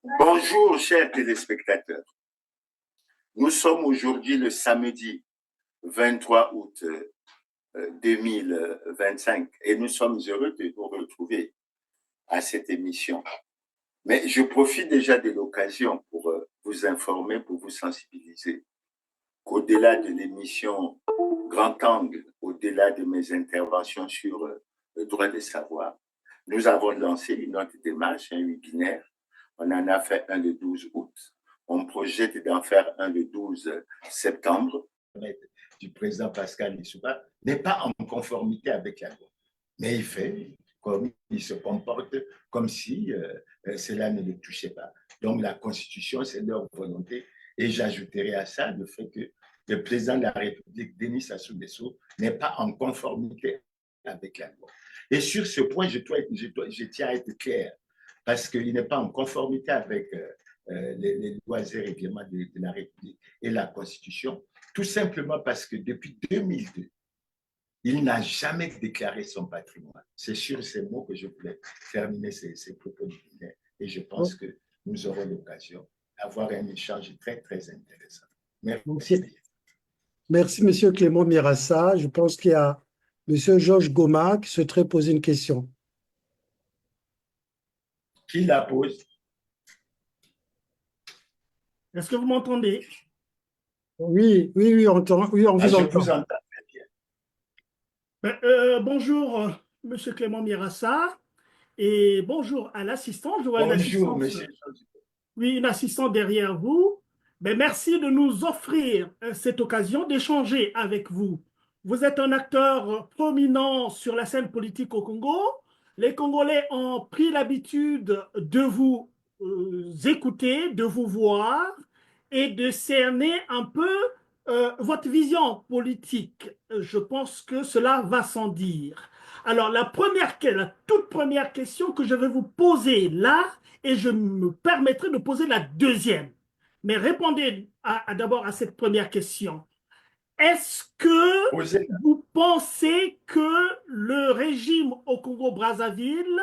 Bonjour, chers téléspectateurs. Nous sommes aujourd'hui le samedi 23 août 2025 et nous sommes heureux de vous retrouver à cette émission. Mais je profite déjà de l'occasion pour vous informer, pour vous sensibiliser qu'au-delà de l'émission Grand Angle, au-delà de mes interventions sur le droit de savoir, nous avons lancé une autre démarche, un webinaire. On en a fait un le 12 août. On projette d'en faire un le 12 septembre. Du président Pascal Lissouba n'est pas en conformité avec la loi. Mais il fait comme il se comporte comme si cela ne le touchait pas. Donc la Constitution, c'est leur volonté. Et j'ajouterai à ça le fait que le président de la République, Denis Sassou Nguesso, n'est pas en conformité avec la loi. Et sur ce point, je tiens à être clair, parce qu'il n'est pas en conformité avec les lois et règlements de la République et la Constitution, tout simplement parce que depuis 2002, il n'a jamais déclaré son patrimoine. C'est sur ces mots que je voulais terminer ces propos liminaires. Et je pense que nous aurons l'occasion d'avoir un échange très, très intéressant. Merci. Merci, M. Clément Mirassa. Je pense qu'il y a M. Georges Goma qui souhaiterait poser une question. Qui la pose? Est-ce que vous m'entendez? Oui, on vous entend. Je vous entends très bien. Bonjour, M. Clément Mirassa, et bonjour à l'assistant. Bonjour, monsieur. Oui, une assistante derrière vous. Merci de nous offrir cette occasion d'échanger avec vous. Vous êtes un acteur prominent sur la scène politique au Congo. Les Congolais ont pris l'habitude de vous écouter, de vous voir et de cerner un peu votre vision politique. Je pense que cela va sans dire. Alors, la toute première question que je vais vous poser là, et je me permettrai de poser la deuxième. Mais répondez d'abord à cette première question. Est-ce que vous pensez que le régime au Congo-Brazzaville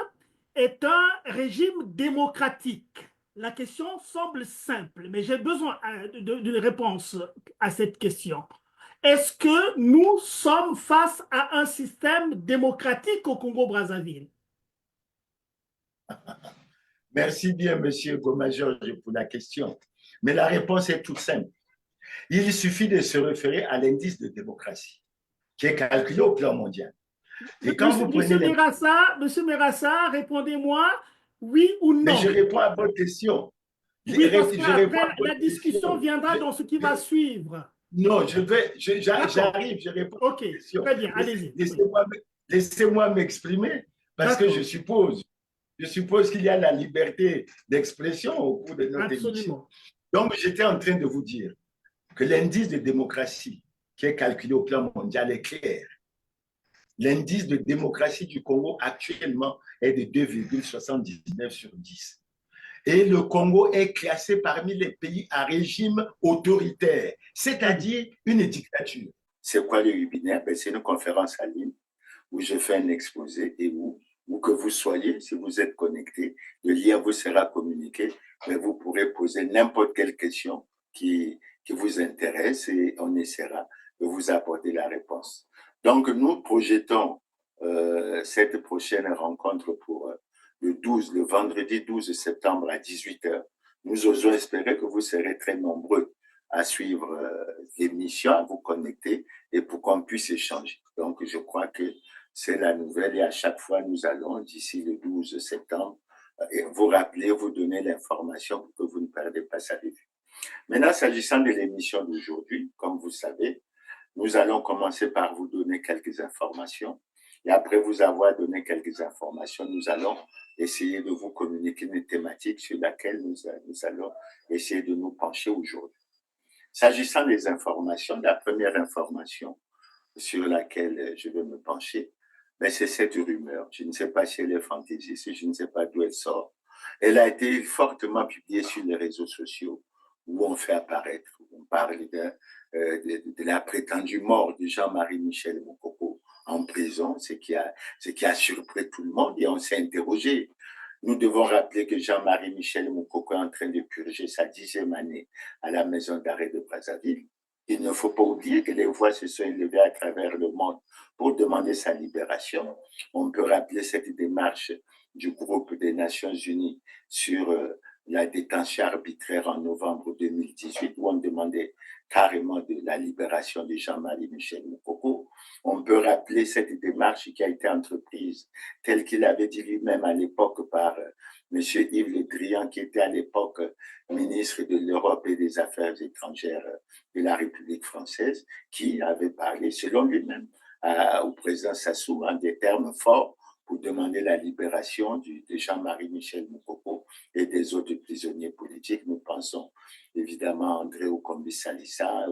est un régime démocratique? La question semble simple, mais j'ai besoin d'une réponse à cette question. Est-ce que nous sommes face à un système démocratique au Congo-Brazzaville? Merci bien, monsieur Goma-Georges, pour la question. Mais la réponse est toute simple. Il suffit de se référer à l'indice de démocratie, qui est calculé au plan mondial. Et quand vous prenez Monsieur Mirassa, répondez-moi oui ou non. Mais je réponds à votre question. Oui, parce qu'après, la discussion viendra dans ce qui va suivre. Non, j'arrive, je réponds à votre question. Très bien, allez-y. Laissez-moi m'exprimer, parce que je suppose qu'il y a la liberté d'expression au cours de notre émission. Donc, j'étais en train de vous dire que l'indice de démocratie qui est calculé au plan mondial est clair. L'indice de démocratie du Congo actuellement est de 2,79 sur 10. Et le Congo est classé parmi les pays à régime autoritaire, c'est-à-dire une dictature. C'est quoi le webinaire? C'est une conférence en ligne où je fais un exposé et où que vous soyez, si vous êtes connecté, le lien vous sera communiqué, mais vous pourrez poser n'importe quelle question qui vous intéresse et on essaiera de vous apporter la réponse. Donc, nous projetons cette prochaine rencontre pour le vendredi 12 septembre à 18h. Nous osons espérer que vous serez très nombreux à suivre l'émission, à vous connecter et pour qu'on puisse échanger. Donc, je crois que c'est la nouvelle et à chaque fois, nous allons, d'ici le 12 septembre, vous rappeler, vous donner l'information pour que vous ne perdez pas ça de vue. Maintenant, s'agissant de l'émission d'aujourd'hui, comme vous savez, nous allons commencer par vous donner quelques informations. Et après vous avoir donné quelques informations, nous allons essayer de vous communiquer une thématique sur laquelle nous allons essayer de nous pencher aujourd'hui. S'agissant des informations, la première information sur laquelle je vais me pencher, c'est cette rumeur. Je ne sais pas si elle est fantaisiste, je ne sais pas d'où elle sort. Elle a été fortement publiée sur les réseaux sociaux où on fait apparaître, on parle de la prétendue mort de Jean-Marie Michel Moukoko en prison, ce qui a surpris tout le monde et on s'est interrogé. Nous devons rappeler que Jean-Marie Michel Moukoko est en train de purger sa 10e année à la maison d'arrêt de Brazzaville. Il ne faut pas oublier que les voix se sont élevées à travers le monde pour demander sa libération. On peut rappeler cette démarche du groupe des Nations Unies sur la détention arbitraire en novembre 2018, où on demandait carrément de la libération de Jean-Marie Michel Moukoko. On peut rappeler cette démarche qui a été entreprise, telle qu'il avait dit lui-même à l'époque par M. Yves Le Drian, qui était à l'époque ministre de l'Europe et des Affaires étrangères de la République française, qui avait parlé, selon lui-même, au président Sassou en des termes forts pour demander la libération de Jean-Marie Michel Moukoko et des autres prisonniers politiques. Nous pensons évidemment à André Okombi Salissa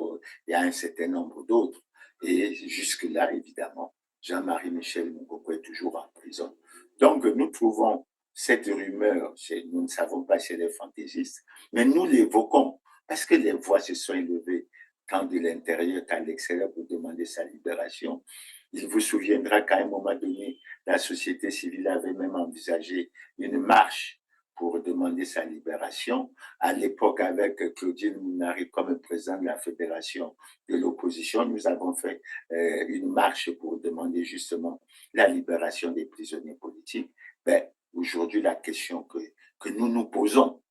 et à un certain nombre d'autres. Et jusque-là, évidemment, Jean-Marie Michel Moukoko est toujours en prison. Donc, nous trouvons cette rumeur, nous ne savons pas si elle est fantaisiste, mais nous l'évoquons parce que les voix se sont élevées tant de l'intérieur qu'à l'extérieur pour demander sa libération. Il vous souviendra qu'à un moment donné, la société civile avait même envisagé une marche pour demander sa libération. À l'époque, avec Claudine Mounari comme président de la Fédération de l'opposition, nous avons fait une marche pour demander justement la libération des prisonniers politiques. Ben, aujourd'hui, la question que nous nous posons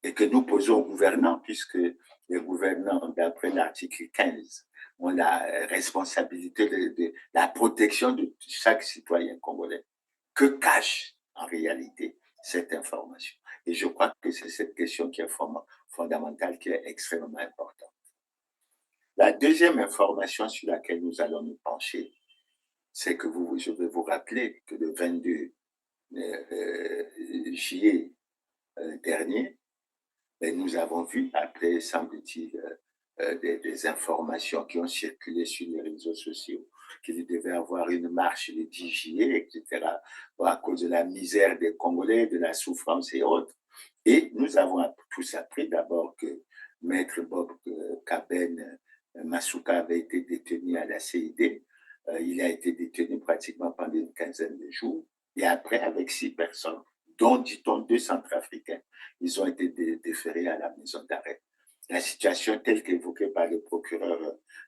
et que nous posons aux gouvernants, puisque les gouvernants, d'après l'article 15, ont la responsabilité de la protection de chaque citoyen congolais. Que cache en réalité cette information? Et je crois que c'est cette question qui est fondamentale, qui est extrêmement importante. La deuxième information sur laquelle nous allons nous pencher, c'est que je vais vous rappeler que le 22 juillet dernier, nous avons vu, après, semble-t-il, des informations qui ont circulé sur les réseaux sociaux, qu'il devait y avoir une marche le 10 juillet, etc., à cause de la misère des Congolais, de la souffrance et autres. Et nous avons tous appris d'abord que Maître Bob Kaben Masuka avait été détenu à la CID. Il a été détenu pratiquement pendant une quinzaine de jours. Et après, avec 6 personnes, dont, dit-on, 2 Centrafricains, ils ont été déférés à la maison d'arrêt. La situation telle qu'évoquée par le procureur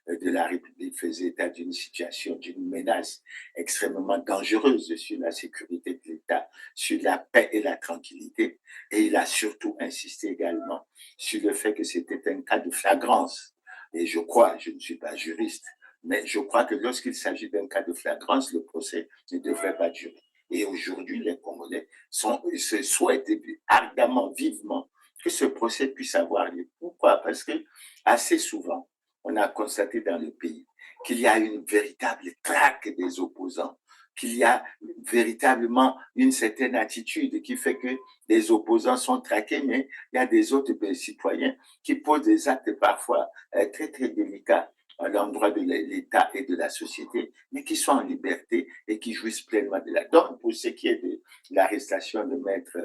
de la République faisait état d'une situation, d'une menace extrêmement dangereuse sur la sécurité de l'État, sur la paix et la tranquillité. Et il a surtout insisté également sur le fait que c'était un cas de flagrance. Et je crois, je ne suis pas juriste, mais je crois que lorsqu'il s'agit d'un cas de flagrance, le procès ne devrait pas durer. Et aujourd'hui, les Congolais se souhaitent ardemment, vivement, que ce procès puisse avoir lieu. Pourquoi? Parce que assez souvent, on a constaté dans le pays qu'il y a une véritable traque des opposants, qu'il y a véritablement une certaine attitude qui fait que les opposants sont traqués, mais il y a des autres citoyens qui posent des actes parfois très, très délicats à l'endroit de l'État et de la société, mais qui sont en liberté et qui jouissent pleinement de la. Donc, pour ce qui est de l'arrestation de Maître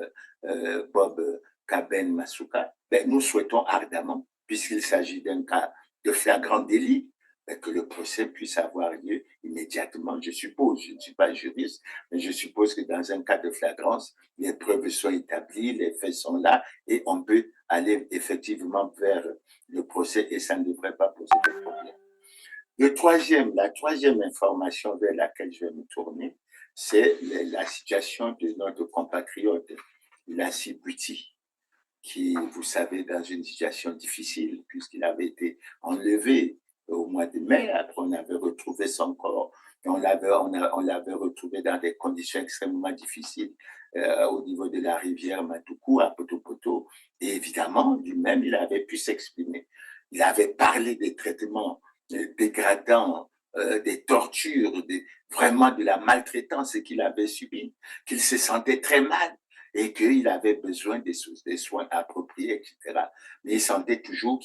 Bob Kaben Masuka, nous souhaitons ardemment, puisqu'il s'agit d'un cas de flagrant délit, que le procès puisse avoir lieu immédiatement, je suppose. Je ne suis pas juriste, mais je suppose que dans un cas de flagrance, les preuves sont établies, les faits sont là, et on peut aller effectivement vers le procès et ça ne devrait pas poser de problème. La troisième information vers laquelle je vais me tourner, c'est la situation de notre compatriote Lassi Buti, qui, vous savez, dans une situation difficile, puisqu'il avait été enlevé au mois de mai. Après, on avait retrouvé son corps. Et on l'avait retrouvé dans des conditions extrêmement difficiles au niveau de la rivière Matoukou, à Poto-Poto. Et évidemment, lui-même, il avait pu s'exprimer. Il avait parlé des traitements dégradants, des tortures, vraiment de la maltraitance qu'il avait subie, qu'il se sentait très mal et qu'il avait besoin des soins appropriés, etc. Mais il sentait toujours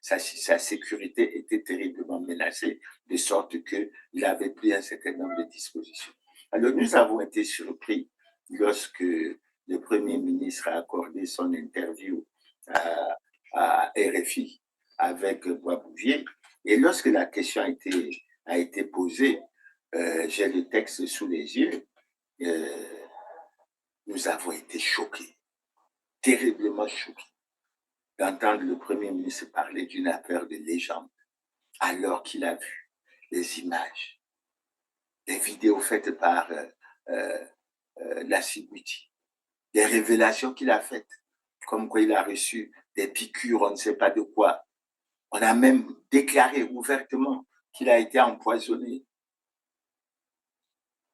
sa sécurité était terriblement menacée, de sorte qu'il avait pris un certain nombre de dispositions. Alors, nous avons été surpris lorsque le Premier ministre a accordé son interview à RFI avec Boisbouvier. Et lorsque la question a été posée, j'ai le texte sous les yeux, nous avons été choqués, terriblement choqués, d'entendre le Premier ministre parler d'une affaire de légende, alors qu'il a vu les images, les vidéos faites par Lassy Bouti, les révélations qu'il a faites, comme quoi il a reçu des piqûres, on ne sait pas de quoi. On a même déclaré ouvertement qu'il a été empoisonné.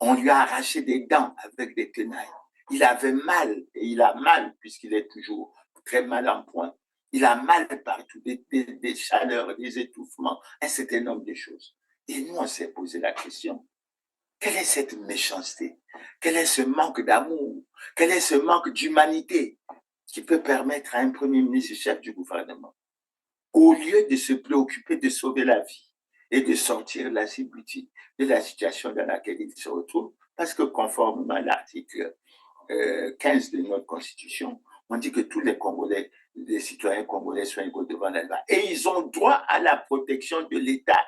On lui a arraché des dents avec des tenailles. Il avait mal, et il a mal, puisqu'il est toujours très mal en point. Il a mal partout, des chaleurs, des étouffements, un certain nombre de choses. Et nous, on s'est posé la question, quelle est cette méchanceté? Quel est ce manque d'amour? Quel est ce manque d'humanité qui peut permettre à un Premier ministre chef du gouvernement, au lieu de se préoccuper de sauver la vie et de sortir Lassy Bouti de la situation dans laquelle il se retrouve, parce que conformément à l'article 15 de notre Constitution, on dit que tous les Congolais, les citoyens congolais sont égaux devant la loi et ils ont droit à la protection de l'État.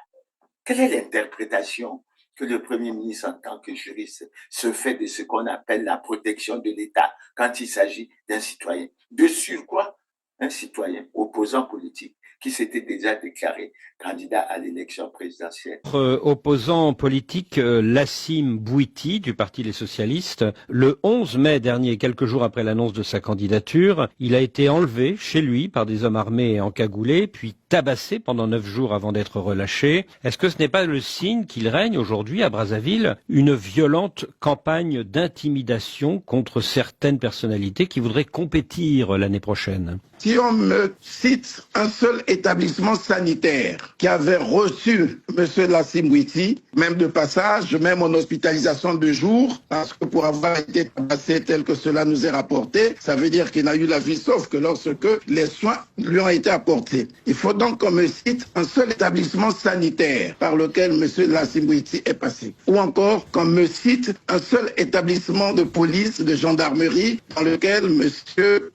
Quelle est l'interprétation que le Premier ministre, en tant que juriste, se fait de ce qu'on appelle la protection de l'État quand il s'agit d'un citoyen? De surcroît, un citoyen opposant politique qui s'était déjà déclaré candidat à l'élection présidentielle. Opposant politique Lassym Bouiti du Parti Les Socialistes, le 11 mai dernier, quelques jours après l'annonce de sa candidature, il a été enlevé chez lui par des hommes armés encagoulés, puis tabassé pendant 9 jours avant d'être relâché. Est-ce que ce n'est pas le signe qu'il règne aujourd'hui à Brazzaville une violente campagne d'intimidation contre certaines personnalités qui voudraient compétir l'année prochaine? Si on me cite un seul établissement sanitaire qui avait reçu M. Lassym Bouiti, même de passage, même en hospitalisation de jour, parce que pour avoir été tabassé tel que cela nous est rapporté, ça veut dire qu'il n'a eu la vie sauf que lorsque les soins lui ont été apportés. Il faut donc qu'on me cite un seul établissement sanitaire par lequel M. Lassym Bouiti est passé. Ou encore qu'on me cite un seul établissement de police, de gendarmerie, dans lequel M.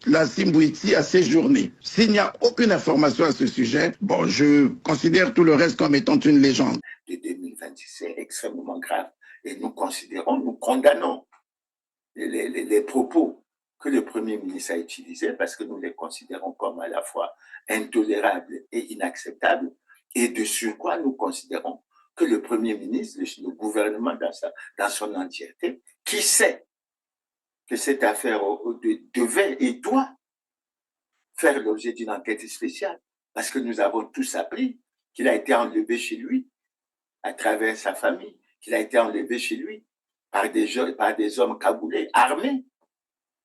Lassym Bouiti a séjourné. S'il n'y a aucune information à ce sujet, bon, je considère tout le reste comme étant une légende. De 2026, c'est extrêmement grave. Et nous considérons, nous condamnons les propos que le Premier ministre a utilisés parce que nous les considérons comme à la fois intolérables et inacceptables. Et de surcroît, nous considérons que le Premier ministre, le gouvernement dans son entièreté, qui sait que cette affaire devait et doit faire l'objet d'une enquête spéciale, parce que nous avons tous appris qu'il a été enlevé chez lui à travers sa famille, qu'il a été enlevé chez lui par des hommes cagoulés, armés.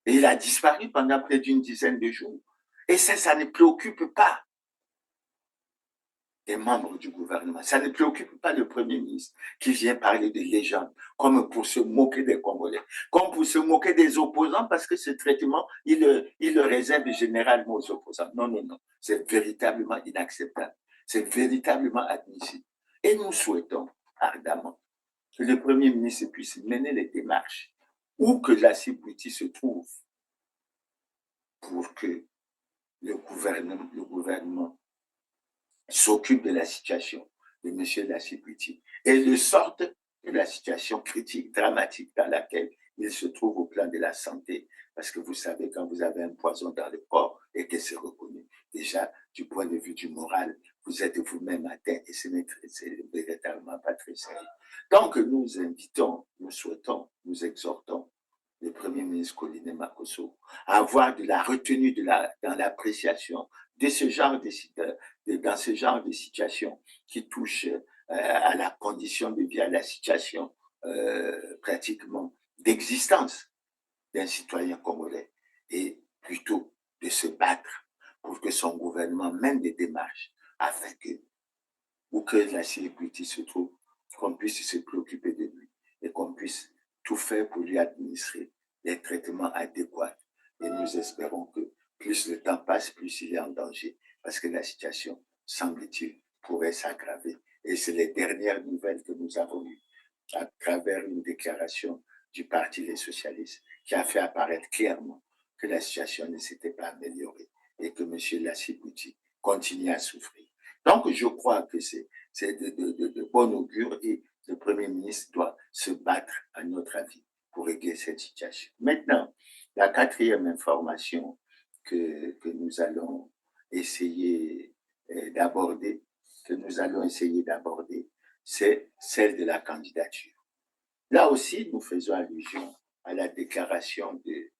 Et il a disparu pendant près d'une dizaine de jours. Et ça ne préoccupe pas les membres du gouvernement. Ça ne préoccupe pas le Premier ministre qui vient parler de légendes, comme pour se moquer des Congolais, comme pour se moquer des opposants, parce que ce traitement, il le réserve généralement aux opposants. Non, non, non. C'est véritablement inacceptable. C'est véritablement admissible. Et nous souhaitons ardemment que le Premier ministre puisse mener les démarches où que Lassy Bouiti se trouve pour que le gouvernement s'occupe de la situation de M. Lassy Bouiti et de sorte de la situation critique, dramatique dans laquelle il se trouve au plan de la santé. Parce que vous savez, quand vous avez un poison dans le corps et que c'est reconnu, déjà, du point de vue du moral, vous êtes vous-même atteint et ce n'est véritablement pas très sérieux. Donc, nous invitons, nous souhaitons, nous exhortons le Premier ministre Colline Makosso à avoir de la retenue dans l'appréciation de ce genre dans ce genre de situation qui touche à la condition de vie, à la situation pratiquement d'existence d'un citoyen congolais, et plutôt de se battre pour que son gouvernement mène des démarches afin que, où que Lassy Bouiti se trouve, qu'on puisse se préoccuper de lui et qu'on puisse tout faire pour lui administrer les traitements adéquats. Et nous espérons que plus le temps passe, plus il est en danger, parce que la situation, semble-t-il, pourrait s'aggraver. Et c'est les dernières nouvelles que nous avons eues à travers une déclaration du Parti Les Socialistes qui a fait apparaître clairement que la situation ne s'était pas améliorée et que M. Lassy Bouiti continue à souffrir. Donc, je crois que c'est de bon augure et le Premier ministre doit se battre, à notre avis, pour régler cette situation. Maintenant, La quatrième information que nous allons essayer d'aborder, c'est celle de la candidature. Là aussi, nous faisons allusion à la déclaration du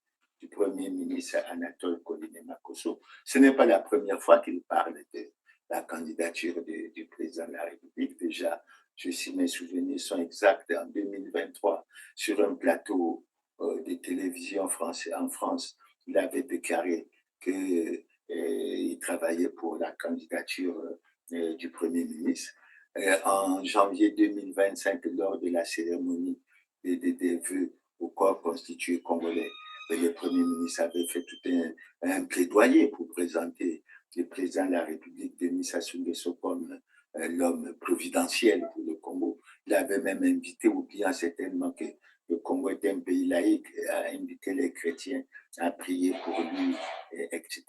Premier ministre Anatole Koliné-Makosso. Ce n'est pas la première fois qu'il parle de la candidature du président de la République. Déjà, si mes souvenirs sont exacts, en 2023, sur un plateau de télévision français en France, il avait déclaré qu'il travaillait pour la candidature du Premier ministre. En janvier 2025, lors de la cérémonie des vœux au corps constitué congolais, le Premier ministre avait fait tout un plaidoyer pour présenter le président de la République, Denis Sassou Nguesso, comme l'homme providentiel pour le Congo. Il avait même invité, oubliant certainement que le Congo est un pays laïque, a invité les chrétiens à prier pour lui, etc.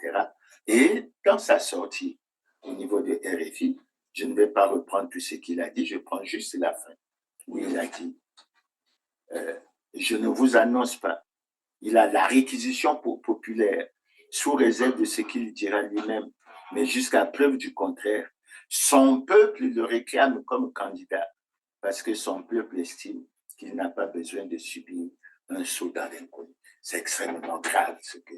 Et dans sa sortie au niveau de RFI, je ne vais pas reprendre tout ce qu'il a dit, je prends juste la fin, où il a dit je ne vous annonce pas. Il a la réquisition populaire, sous réserve de ce qu'il dira lui-même, mais jusqu'à preuve du contraire. Son peuple le réclame comme candidat, parce que son peuple estime qu'il n'a pas besoin de subir un saut dans l'inconnu. C'est extrêmement grave ce que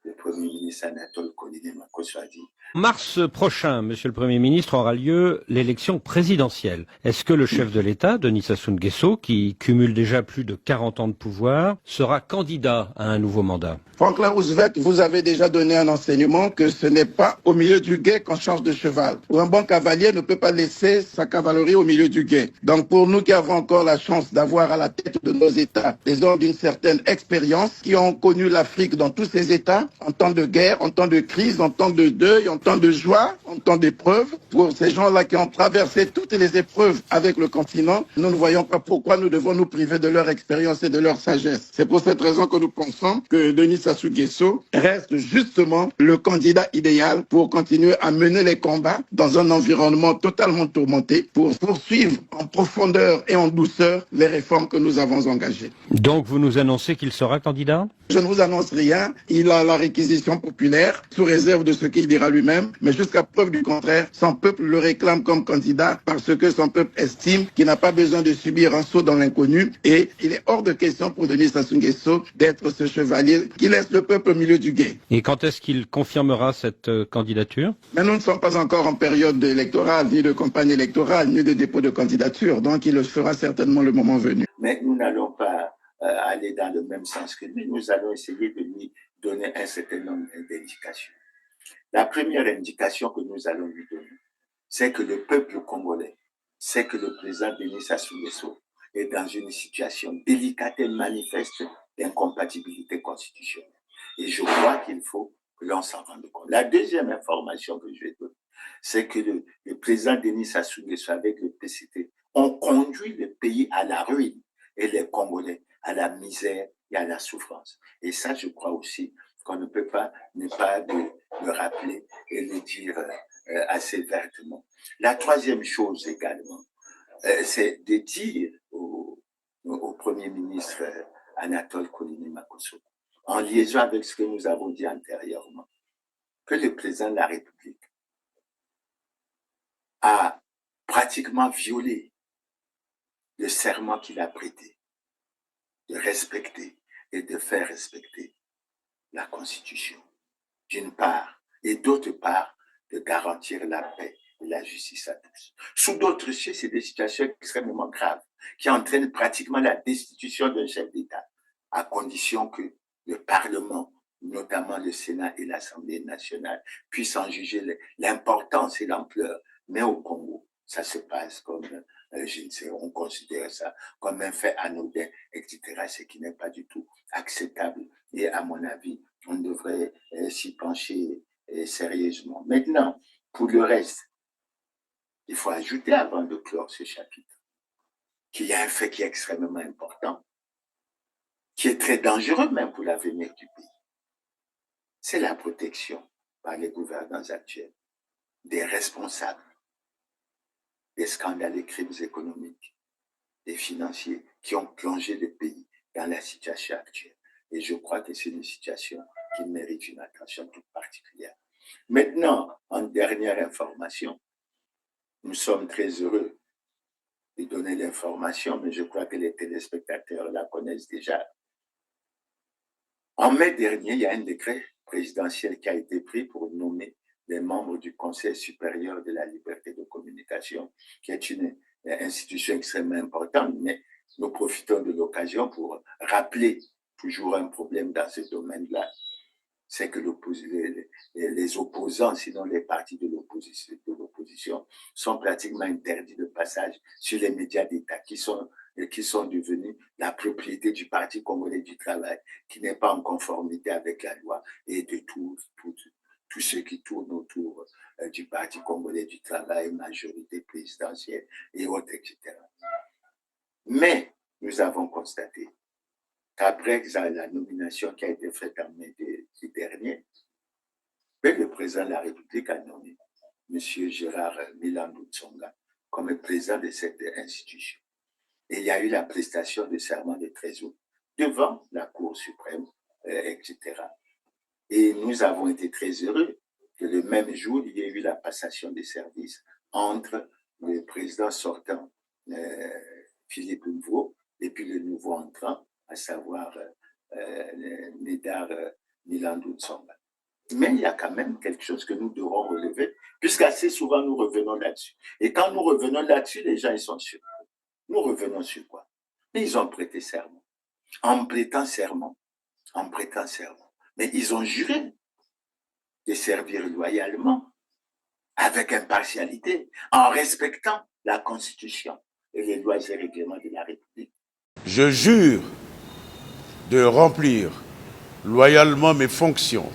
le Premier ministre Anatole Koliné-Makosso a dit. Mars prochain, Monsieur le Premier ministre, aura lieu l'élection présidentielle. Est-ce que le chef de l'État, Denis Sassou Nguesso, qui cumule déjà plus de 40 ans de pouvoir, sera candidat à un nouveau mandat? Franklin Roosevelt vous avez déjà donné un enseignement que ce n'est pas au milieu du guet qu'on change de cheval. Ou un bon cavalier ne peut pas laisser sa cavalerie au milieu du guet. Donc pour nous qui avons encore la chance d'avoir à la tête de nos États des hommes d'une certaine expérience, qui ont connu l'Afrique dans tous ses États, en temps de guerre, en temps de crise, en temps de deuil, en temps de joie, en temps d'épreuve, pour ces gens-là qui ont traversé toutes les épreuves avec le continent, nous ne voyons pas pourquoi nous devons nous priver de leur expérience et de leur sagesse. C'est pour cette raison que nous pensons que Denis Sassou Nguesso reste justement le candidat idéal pour continuer à mener les combats dans un environnement totalement tourmenté, pour poursuivre en profondeur et en douceur les réformes que nous avons engagées. Donc vous nous annoncez qu'il sera candidat? Je ne vous annonce rien, il a la réquisition populaire, sous réserve de ce qu'il dira lui-même, mais jusqu'à preuve du contraire, son peuple le réclame comme candidat parce que son peuple estime qu'il n'a pas besoin de subir un saut dans l'inconnu, et il est hors de question pour Denis Sassou Nguesso d'être ce chevalier qui laisse le peuple au milieu du guet. Et quand est-ce qu'il confirmera cette candidature? Mais nous ne sommes pas encore en période électorale, ni de campagne électorale, ni de dépôt de candidature, donc il le fera certainement le moment venu. Mais nous n'allons pas aller dans le même sens que lui, nous allons essayer de lui donner un certain nombre d'indications. La première indication que nous allons lui donner, c'est que le peuple congolais, c'est que le président Denis Sassou Nguesso est dans une situation délicate et manifeste d'incompatibilité constitutionnelle. Et je crois qu'il faut que l'on s'en rende compte. La deuxième information que je vais donner, c'est que le président Denis Sassou Nguesso avec le PCT ont conduit le pays à la ruine et les Congolais à la misère et à la souffrance. Et ça, je crois aussi qu'on ne peut pas ne pas le rappeler et le dire assez vertement. La troisième chose également, c'est de dire au Premier ministre Anatole Koliné-Makosso, en liaison avec ce que nous avons dit antérieurement, que le président de la République a pratiquement violé le serment qu'il a prêté de respecter et de faire respecter la Constitution, d'une part, et d'autre part, de garantir la paix et la justice à tous. Sous d'autres cieux, c'est des situations extrêmement graves qui entraînent pratiquement la destitution d'un chef d'État, à condition que le Parlement, notamment le Sénat et l'Assemblée nationale, puissent en juger l'importance et l'ampleur. Mais au Congo, ça se passe comme, je ne sais, on considère ça comme un fait anodin, etc., ce qui n'est pas du tout acceptable. Et à mon avis, on devrait s'y pencher sérieusement. Maintenant, pour le reste, il faut ajouter avant de clore ce chapitre qu'il y a un fait qui est extrêmement important, qui est très dangereux même pour l'avenir du pays. C'est la protection par les gouvernants actuels des responsables des scandales et crimes économiques et financiers qui ont plongé le pays dans la situation actuelle. Et je crois que c'est une situation qui mérite une attention toute particulière. Maintenant, en dernière information, nous sommes très heureux de donner l'information, mais je crois que les téléspectateurs la connaissent déjà. En mai dernier, il y a un décret présidentiel qui a été pris pour nommer les membres du Conseil supérieur de la liberté de communication, qui est une institution extrêmement importante, mais nous profitons de l'occasion pour rappeler toujours un problème dans ce domaine-là. C'est que les opposants, sinon les partis de l'opposition, sont pratiquement interdits de passage sur les médias d'État qui sont devenus la propriété du Parti congolais du travail, qui n'est pas en conformité avec la loi et de tout ce qui tourne autour du Parti congolais du travail, majorité présidentielle et autres, etc. Mais nous avons constaté qu'après la nomination qui a été faite en mai dernier, le président de la République a nommé M. Gérard Milandou Tsonga comme président de cette institution. Et il y a eu la prestation de serment de 13 août devant la Cour suprême, etc. Et nous avons été très heureux que le même jour, il y ait eu la passation des services entre le président sortant, Philippe Mvo, et puis le nouveau entrant, à savoir Médard Milandou Tsonga. Mais il y a quand même quelque chose que nous devrons relever, puisqu'assez souvent nous revenons là-dessus. Et quand nous revenons là-dessus, les gens ils sont sûrs. Nous revenons sur quoi? Mais ils ont prêté serment. En prêtant serment. Mais ils ont juré de servir loyalement, avec impartialité, en respectant la Constitution et les lois et règlements de la République. Je jure de remplir loyalement mes fonctions.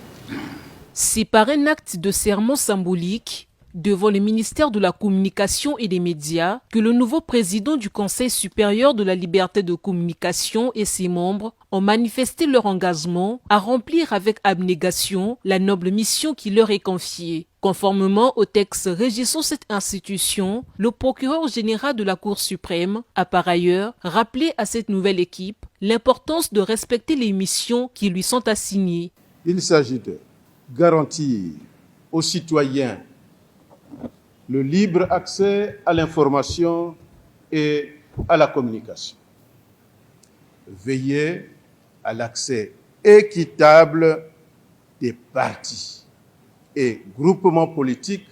C'est par un acte de serment symbolique devant le ministère de la Communication et des Médias que le nouveau président du Conseil supérieur de la liberté de communication et ses membres ont manifesté leur engagement à remplir avec abnégation la noble mission qui leur est confiée. Conformément au texte régissant cette institution, le procureur général de la Cour suprême a par ailleurs rappelé à cette nouvelle équipe l'importance de respecter les missions qui lui sont assignées. Il s'agit de garantir aux citoyens le libre accès à l'information et à la communication. Veiller à l'accès équitable des partis et groupements politiques,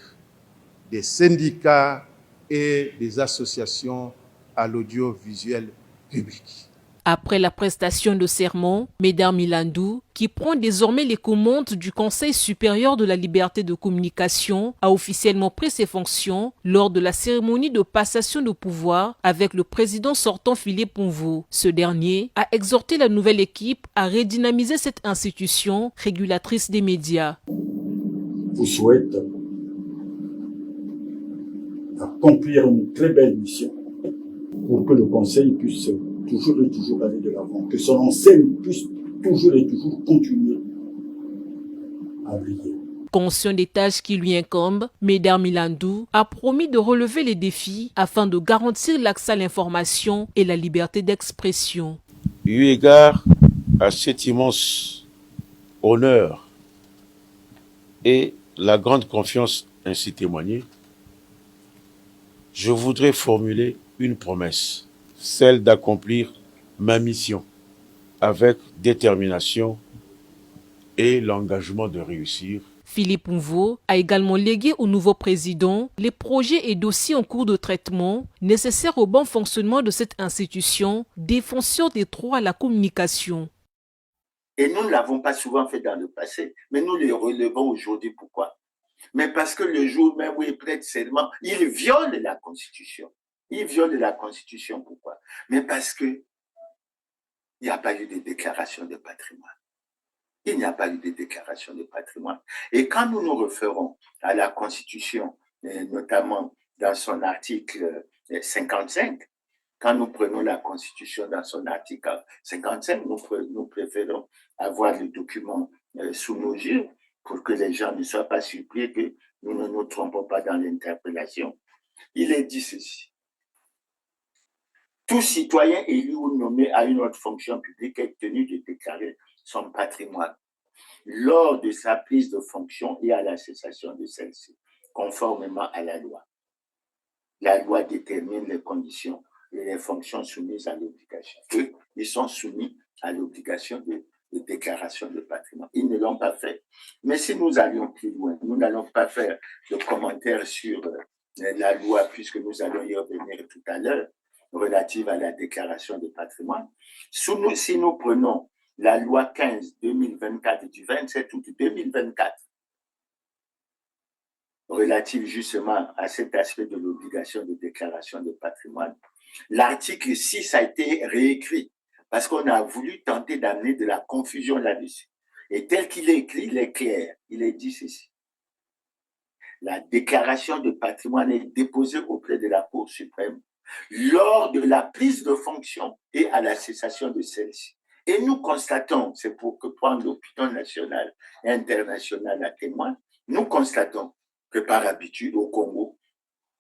des syndicats et des associations à l'audiovisuel public. Après la prestation de serment, Médard Milandou, qui prend désormais les commandes du Conseil supérieur de la liberté de communication, a officiellement pris ses fonctions lors de la cérémonie de passation de pouvoir avec le président sortant Philippe Mvo. Ce dernier a exhorté la nouvelle équipe à redynamiser cette institution régulatrice des médias. Vous souhaite accomplir une très belle mission pour que le Conseil puisse toujours et toujours aller de l'avant, que son enseigne puisse toujours et toujours continuer à briller. Conscient des tâches qui lui incombent, Médard Milandou a promis de relever les défis afin de garantir l'accès à l'information et la liberté d'expression. Eu égard à cet immense honneur et la grande confiance ainsi témoignée, je voudrais formuler une promesse, celle d'accomplir ma mission avec détermination et l'engagement de réussir. Philippe Mvo a également légué au nouveau président les projets et dossiers en cours de traitement nécessaires au bon fonctionnement de cette institution, défenseur des droits à la communication. Et nous ne l'avons pas souvent fait dans le passé, mais nous les relevons aujourd'hui. Pourquoi? Mais parce que le jour même où il prête serment, il viole la Constitution. Il viole la Constitution, pourquoi? Mais parce que il n'y a pas eu de déclaration de patrimoine. Il n'y a pas eu de déclaration de patrimoine. Et quand nous nous référons à la Constitution, notamment dans son article 55, quand nous prenons la Constitution dans son article 55, nous préférons avoir le document sous nos yeux pour que les gens ne soient pas surpris que nous ne nous trompons pas dans l'interpellation. Il est dit ceci. Tout citoyen élu ou nommé à une autre fonction publique est tenu de déclarer son patrimoine lors de sa prise de fonction et à la cessation de celle-ci, conformément à la loi. La loi détermine les conditions et les fonctions soumises à l'obligation. Eux, ils sont soumis à l'obligation de déclaration de patrimoine. Ils ne l'ont pas fait. Mais si nous allions plus loin, nous n'allons pas faire de commentaires sur la loi, puisque nous allons y revenir tout à l'heure, relative à la déclaration de patrimoine. Si nous prenons la loi 15-2024 du 27 août 2024, relative justement à cet aspect de l'obligation de déclaration de patrimoine, l'article 6 a été réécrit parce qu'on a voulu tenter d'amener de la confusion là-dessus. Et tel qu'il est écrit, il est clair. Il est dit ceci. La déclaration de patrimoine est déposée auprès de la Cour suprême lors de la prise de fonction et à la cessation de celle-ci. Et nous constatons, c'est pour que prendre l'opinion nationale et internationale à témoin, nous constatons que par habitude au Congo,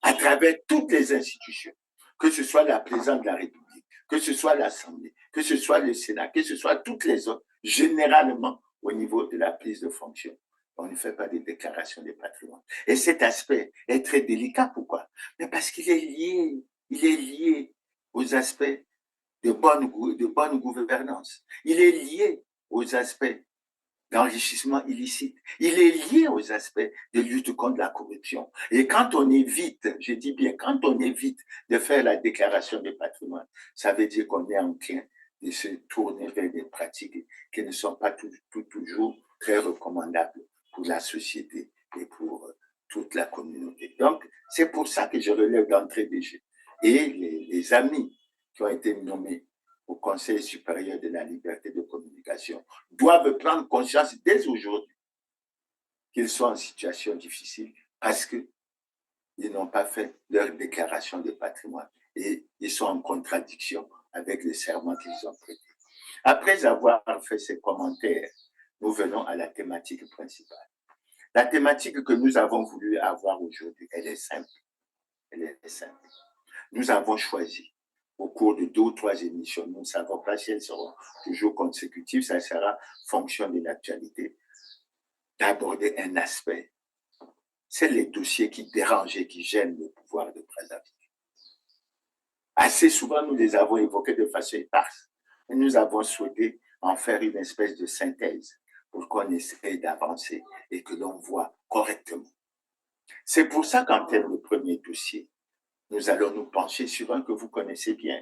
à travers toutes les institutions, que ce soit la présidence de la République, que ce soit l'Assemblée, que ce soit le Sénat, que ce soit toutes les autres, généralement au niveau de la prise de fonction, on ne fait pas de déclaration de patrimoine. Et cet aspect est très délicat. Pourquoi? Mais parce qu'il est lié aux aspects de bonne gouvernance. Il est lié aux aspects d'enrichissement illicite. Il est lié aux aspects de lutte contre la corruption. Et quand on évite, je dis bien, quand on évite de faire la déclaration de patrimoine, ça veut dire qu'on est en train de se tourner vers des pratiques qui ne sont pas toujours très recommandables pour la société et pour toute la communauté. Donc, c'est pour ça que je relève d'entrée des jeux. Et les amis qui ont été nommés au Conseil supérieur de la liberté de communication doivent prendre conscience dès aujourd'hui qu'ils sont en situation difficile parce qu'ils n'ont pas fait leur déclaration de patrimoine et ils sont en contradiction avec le serment qu'ils ont prêté. Après avoir fait ces commentaires, nous venons à la thématique principale. La thématique que nous avons voulu avoir aujourd'hui, elle est simple. Elle est simple. Nous avons choisi au cours de 2 ou 3 émissions, nous ne savons pas si elles seront toujours consécutives, ça sera fonction de l'actualité, d'aborder un aspect. C'est les dossiers qui dérangent et qui gênent le pouvoir de Brazzaville. Assez souvent, nous les avons évoqués de façon éparse. Et nous avons souhaité en faire une espèce de synthèse pour qu'on essaie d'avancer et que l'on voit correctement. C'est pour ça qu'en termes de premier dossier, nous allons nous pencher sur un que vous connaissez bien.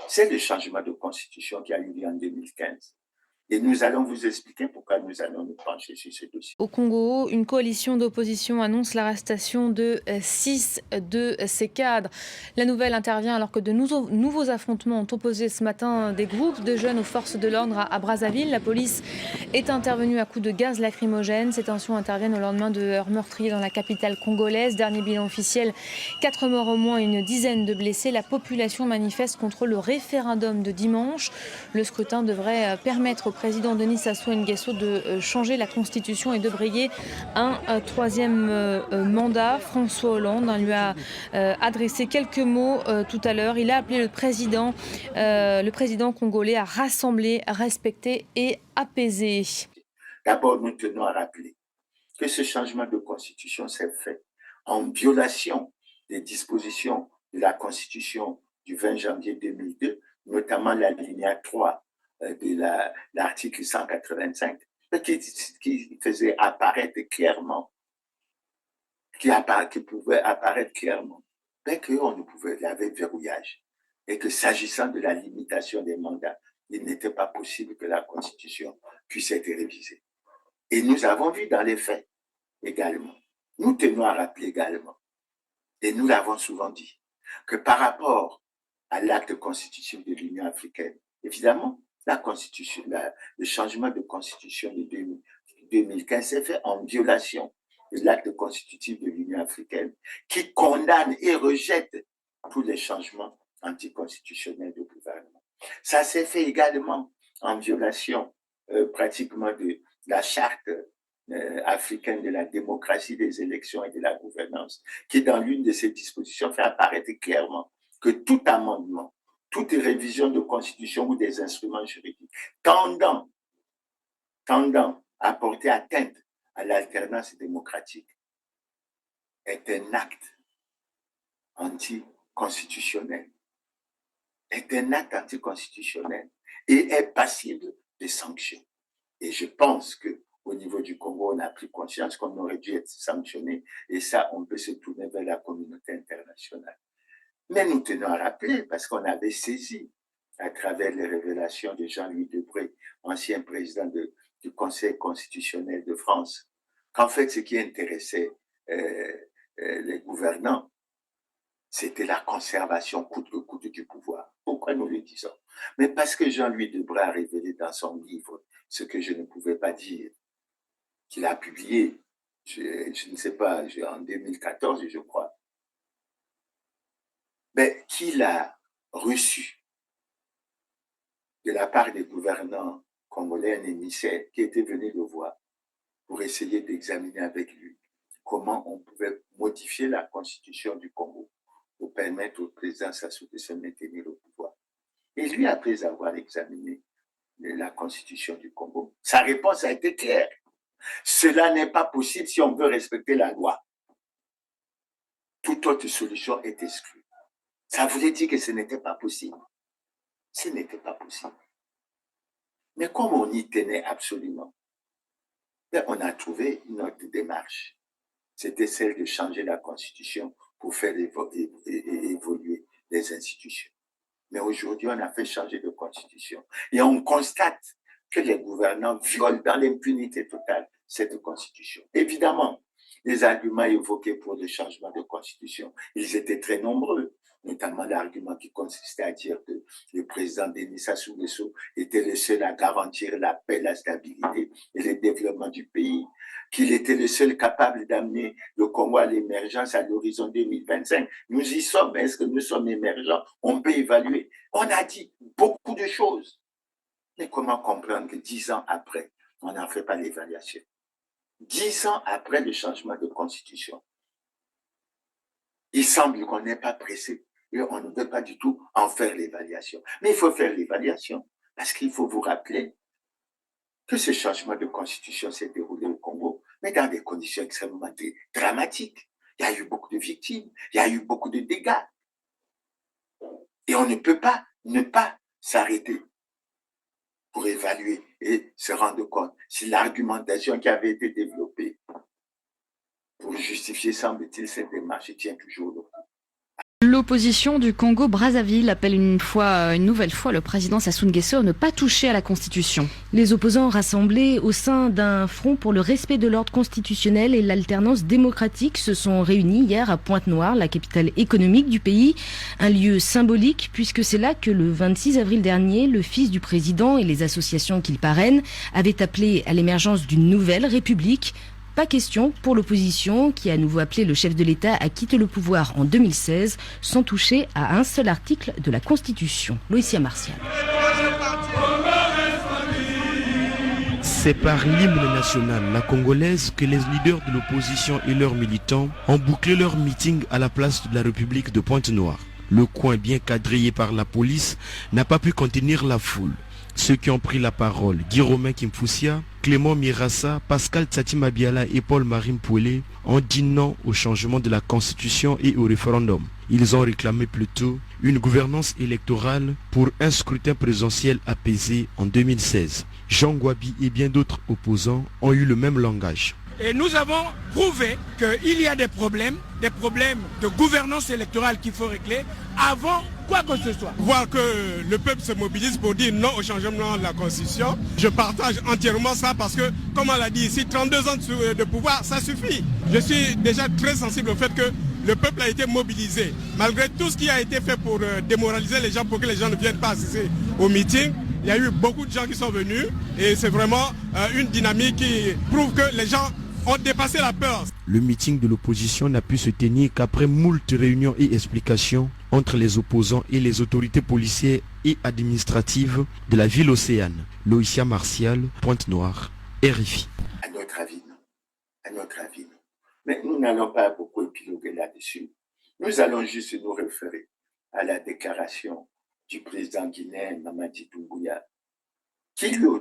C'est le changement de constitution qui a eu lieu en 2015. Et nous allons vous expliquer pourquoi nous allons nous pencher sur ce dossier. Au Congo, une coalition d'opposition annonce l'arrestation de 6 de ses cadres. La nouvelle intervient alors que de nouveaux affrontements ont opposé ce matin des groupes de jeunes aux forces de l'ordre à Brazzaville. La police est intervenue à coups de gaz lacrymogène. Ces tensions interviennent au lendemain de heurts meurtriers dans la capitale congolaise. Dernier bilan officiel, 4 morts au moins et une dizaine de blessés. La population manifeste contre le référendum de dimanche. Le scrutin devrait permettre au président Denis Sassou Nguesso de changer la constitution et de briller un 3e mandat. François Hollande lui a adressé quelques mots tout à l'heure. Il a appelé le président congolais à rassembler, respecter et apaiser. D'abord, nous tenons à rappeler que ce changement de constitution s'est fait en violation des dispositions de la constitution du 20 janvier 2002, notamment l'alinéa 3 de l'article 185, qui faisait apparaître clairement, qui pouvait apparaître clairement, mais qu'on ne pouvait, il y avait verrouillage, et que s'agissant de la limitation des mandats, il n'était pas possible que la Constitution puisse être révisée. Et nous avons vu dans les faits également, nous tenons à rappeler également, et nous l'avons souvent dit, que par rapport à l'acte constitutif de l'Union africaine, évidemment, le changement de constitution de 2015 s'est fait en violation de l'acte constitutif de l'Union africaine qui condamne et rejette tous les changements anticonstitutionnels de gouvernement. Ça s'est fait également en violation pratiquement de la charte africaine de la démocratie, des élections et de la gouvernance, qui dans l'une de ses dispositions fait apparaître clairement que tout amendement, toute révision de constitution ou des instruments juridiques tendant tendant à porter atteinte à l'alternance démocratique est un acte anticonstitutionnel, et est passible de sanctions. Et je pense qu'au niveau du Congo, on a pris conscience qu'on aurait dû être sanctionné, et ça, on peut se tourner vers la communauté internationale. Mais nous tenons à rappeler, parce qu'on avait saisi, à travers les révélations de Jean-Louis Debré, ancien président du Conseil constitutionnel de France, qu'en fait, ce qui intéressait les gouvernants, c'était la conservation coûte que coûte du pouvoir. Pourquoi nous le disons? Mais parce que Jean-Louis Debré a révélé dans son livre ce que je ne pouvais pas dire, qu'il a publié, je ne sais pas, en 2014, je crois, mais qu'il a reçu de la part des gouvernants congolais un émissaire qui était venu le voir pour essayer d'examiner avec lui comment on pouvait modifier la constitution du Congo pour permettre au président Sassou de se maintenir au pouvoir. Et lui, après avoir examiné la constitution du Congo, sa réponse a été claire. Cela n'est pas possible si on veut respecter la loi. Toute autre solution est exclue. Ça voulait dire que ce n'était pas possible. Ce n'était pas possible. Mais comme on y tenait absolument, on a trouvé une autre démarche. C'était celle de changer la constitution pour faire évoluer les institutions. Mais aujourd'hui, on a fait changer de constitution. Et on constate que les gouvernants violent dans l'impunité totale cette constitution. Évidemment, les arguments évoqués pour le changement de constitution, ils étaient très nombreux, notamment l'argument qui consistait à dire que le président Denis Sassou Nguesso était le seul à garantir la paix, la stabilité et le développement du pays, qu'il était le seul capable d'amener le Congo à l'émergence à l'horizon 2025. Nous y sommes. Est-ce que nous sommes émergents? On peut évaluer. On a dit beaucoup de choses. Mais comment comprendre que 10 ans après, on n'en fait pas l'évaluation? 10 ans après le changement de constitution, il semble qu'on n'est pas pressé et on ne veut pas du tout en faire l'évaluation. Mais il faut faire l'évaluation parce qu'il faut vous rappeler que ce changement de constitution s'est déroulé au Congo, mais dans des conditions extrêmement dramatiques. Il y a eu beaucoup de victimes, il y a eu beaucoup de dégâts. Et on ne peut pas ne pas s'arrêter pour évaluer et se rendre compte si l'argumentation qui avait été développée pour justifier, semble-t-il, cette démarche tient toujours le coup. L'opposition du Congo-Brazzaville appelle une nouvelle fois le président Sassou Nguesso à ne pas toucher à la Constitution. Les opposants rassemblés au sein d'un front pour le respect de l'ordre constitutionnel et l'alternance démocratique se sont réunis hier à Pointe-Noire, la capitale économique du pays. Un lieu symbolique puisque c'est là que le 26 avril dernier, le fils du président et les associations qu'il parraine avaient appelé à l'émergence d'une nouvelle république. Pas question pour l'opposition qui a à nouveau appelé le chef de l'État à quitter le pouvoir en 2016 sans toucher à un seul article de la Constitution. Loïcia Martial. C'est par l'hymne national, la congolaise, que les leaders de l'opposition et leurs militants ont bouclé leur meeting à la place de la République de Pointe-Noire. Le coin bien quadrillé par la police n'a pas pu contenir la foule. Ceux qui ont pris la parole, Guy Romain Kimfoussia, Clément Mirassa, Pascal Tsati-Mabiala et Paul-Marie Mpouélé, ont dit non au changement de la Constitution et au référendum. Ils ont réclamé plutôt une gouvernance électorale pour un scrutin présidentiel apaisé en 2016. Jean Gwabi et bien d'autres opposants ont eu le même langage. Et nous avons prouvé qu'il y a des problèmes de gouvernance électorale qu'il faut régler avant quoi que ce soit. Voir que le peuple se mobilise pour dire non au changement de la Constitution, je partage entièrement ça parce que, comme on l'a dit ici, 32 ans de pouvoir, ça suffit. Je suis déjà très sensible au fait que le peuple a été mobilisé. Malgré tout ce qui a été fait pour démoraliser les gens, pour que les gens ne viennent pas assister au meeting, il y a eu beaucoup de gens qui sont venus et c'est vraiment une dynamique qui prouve que les gens ont dépassé la peur. Le meeting de l'opposition n'a pu se tenir qu'après moult réunions et explications entre les opposants et les autorités policières et administratives de la ville océane. Loïcia Martial, Pointe-Noire, RFI. À notre avis, non. À notre avis, non. Mais nous n'allons pas beaucoup épiloguer là-dessus. Nous allons juste nous référer à la déclaration du président guinéen Mamadi Doumbouya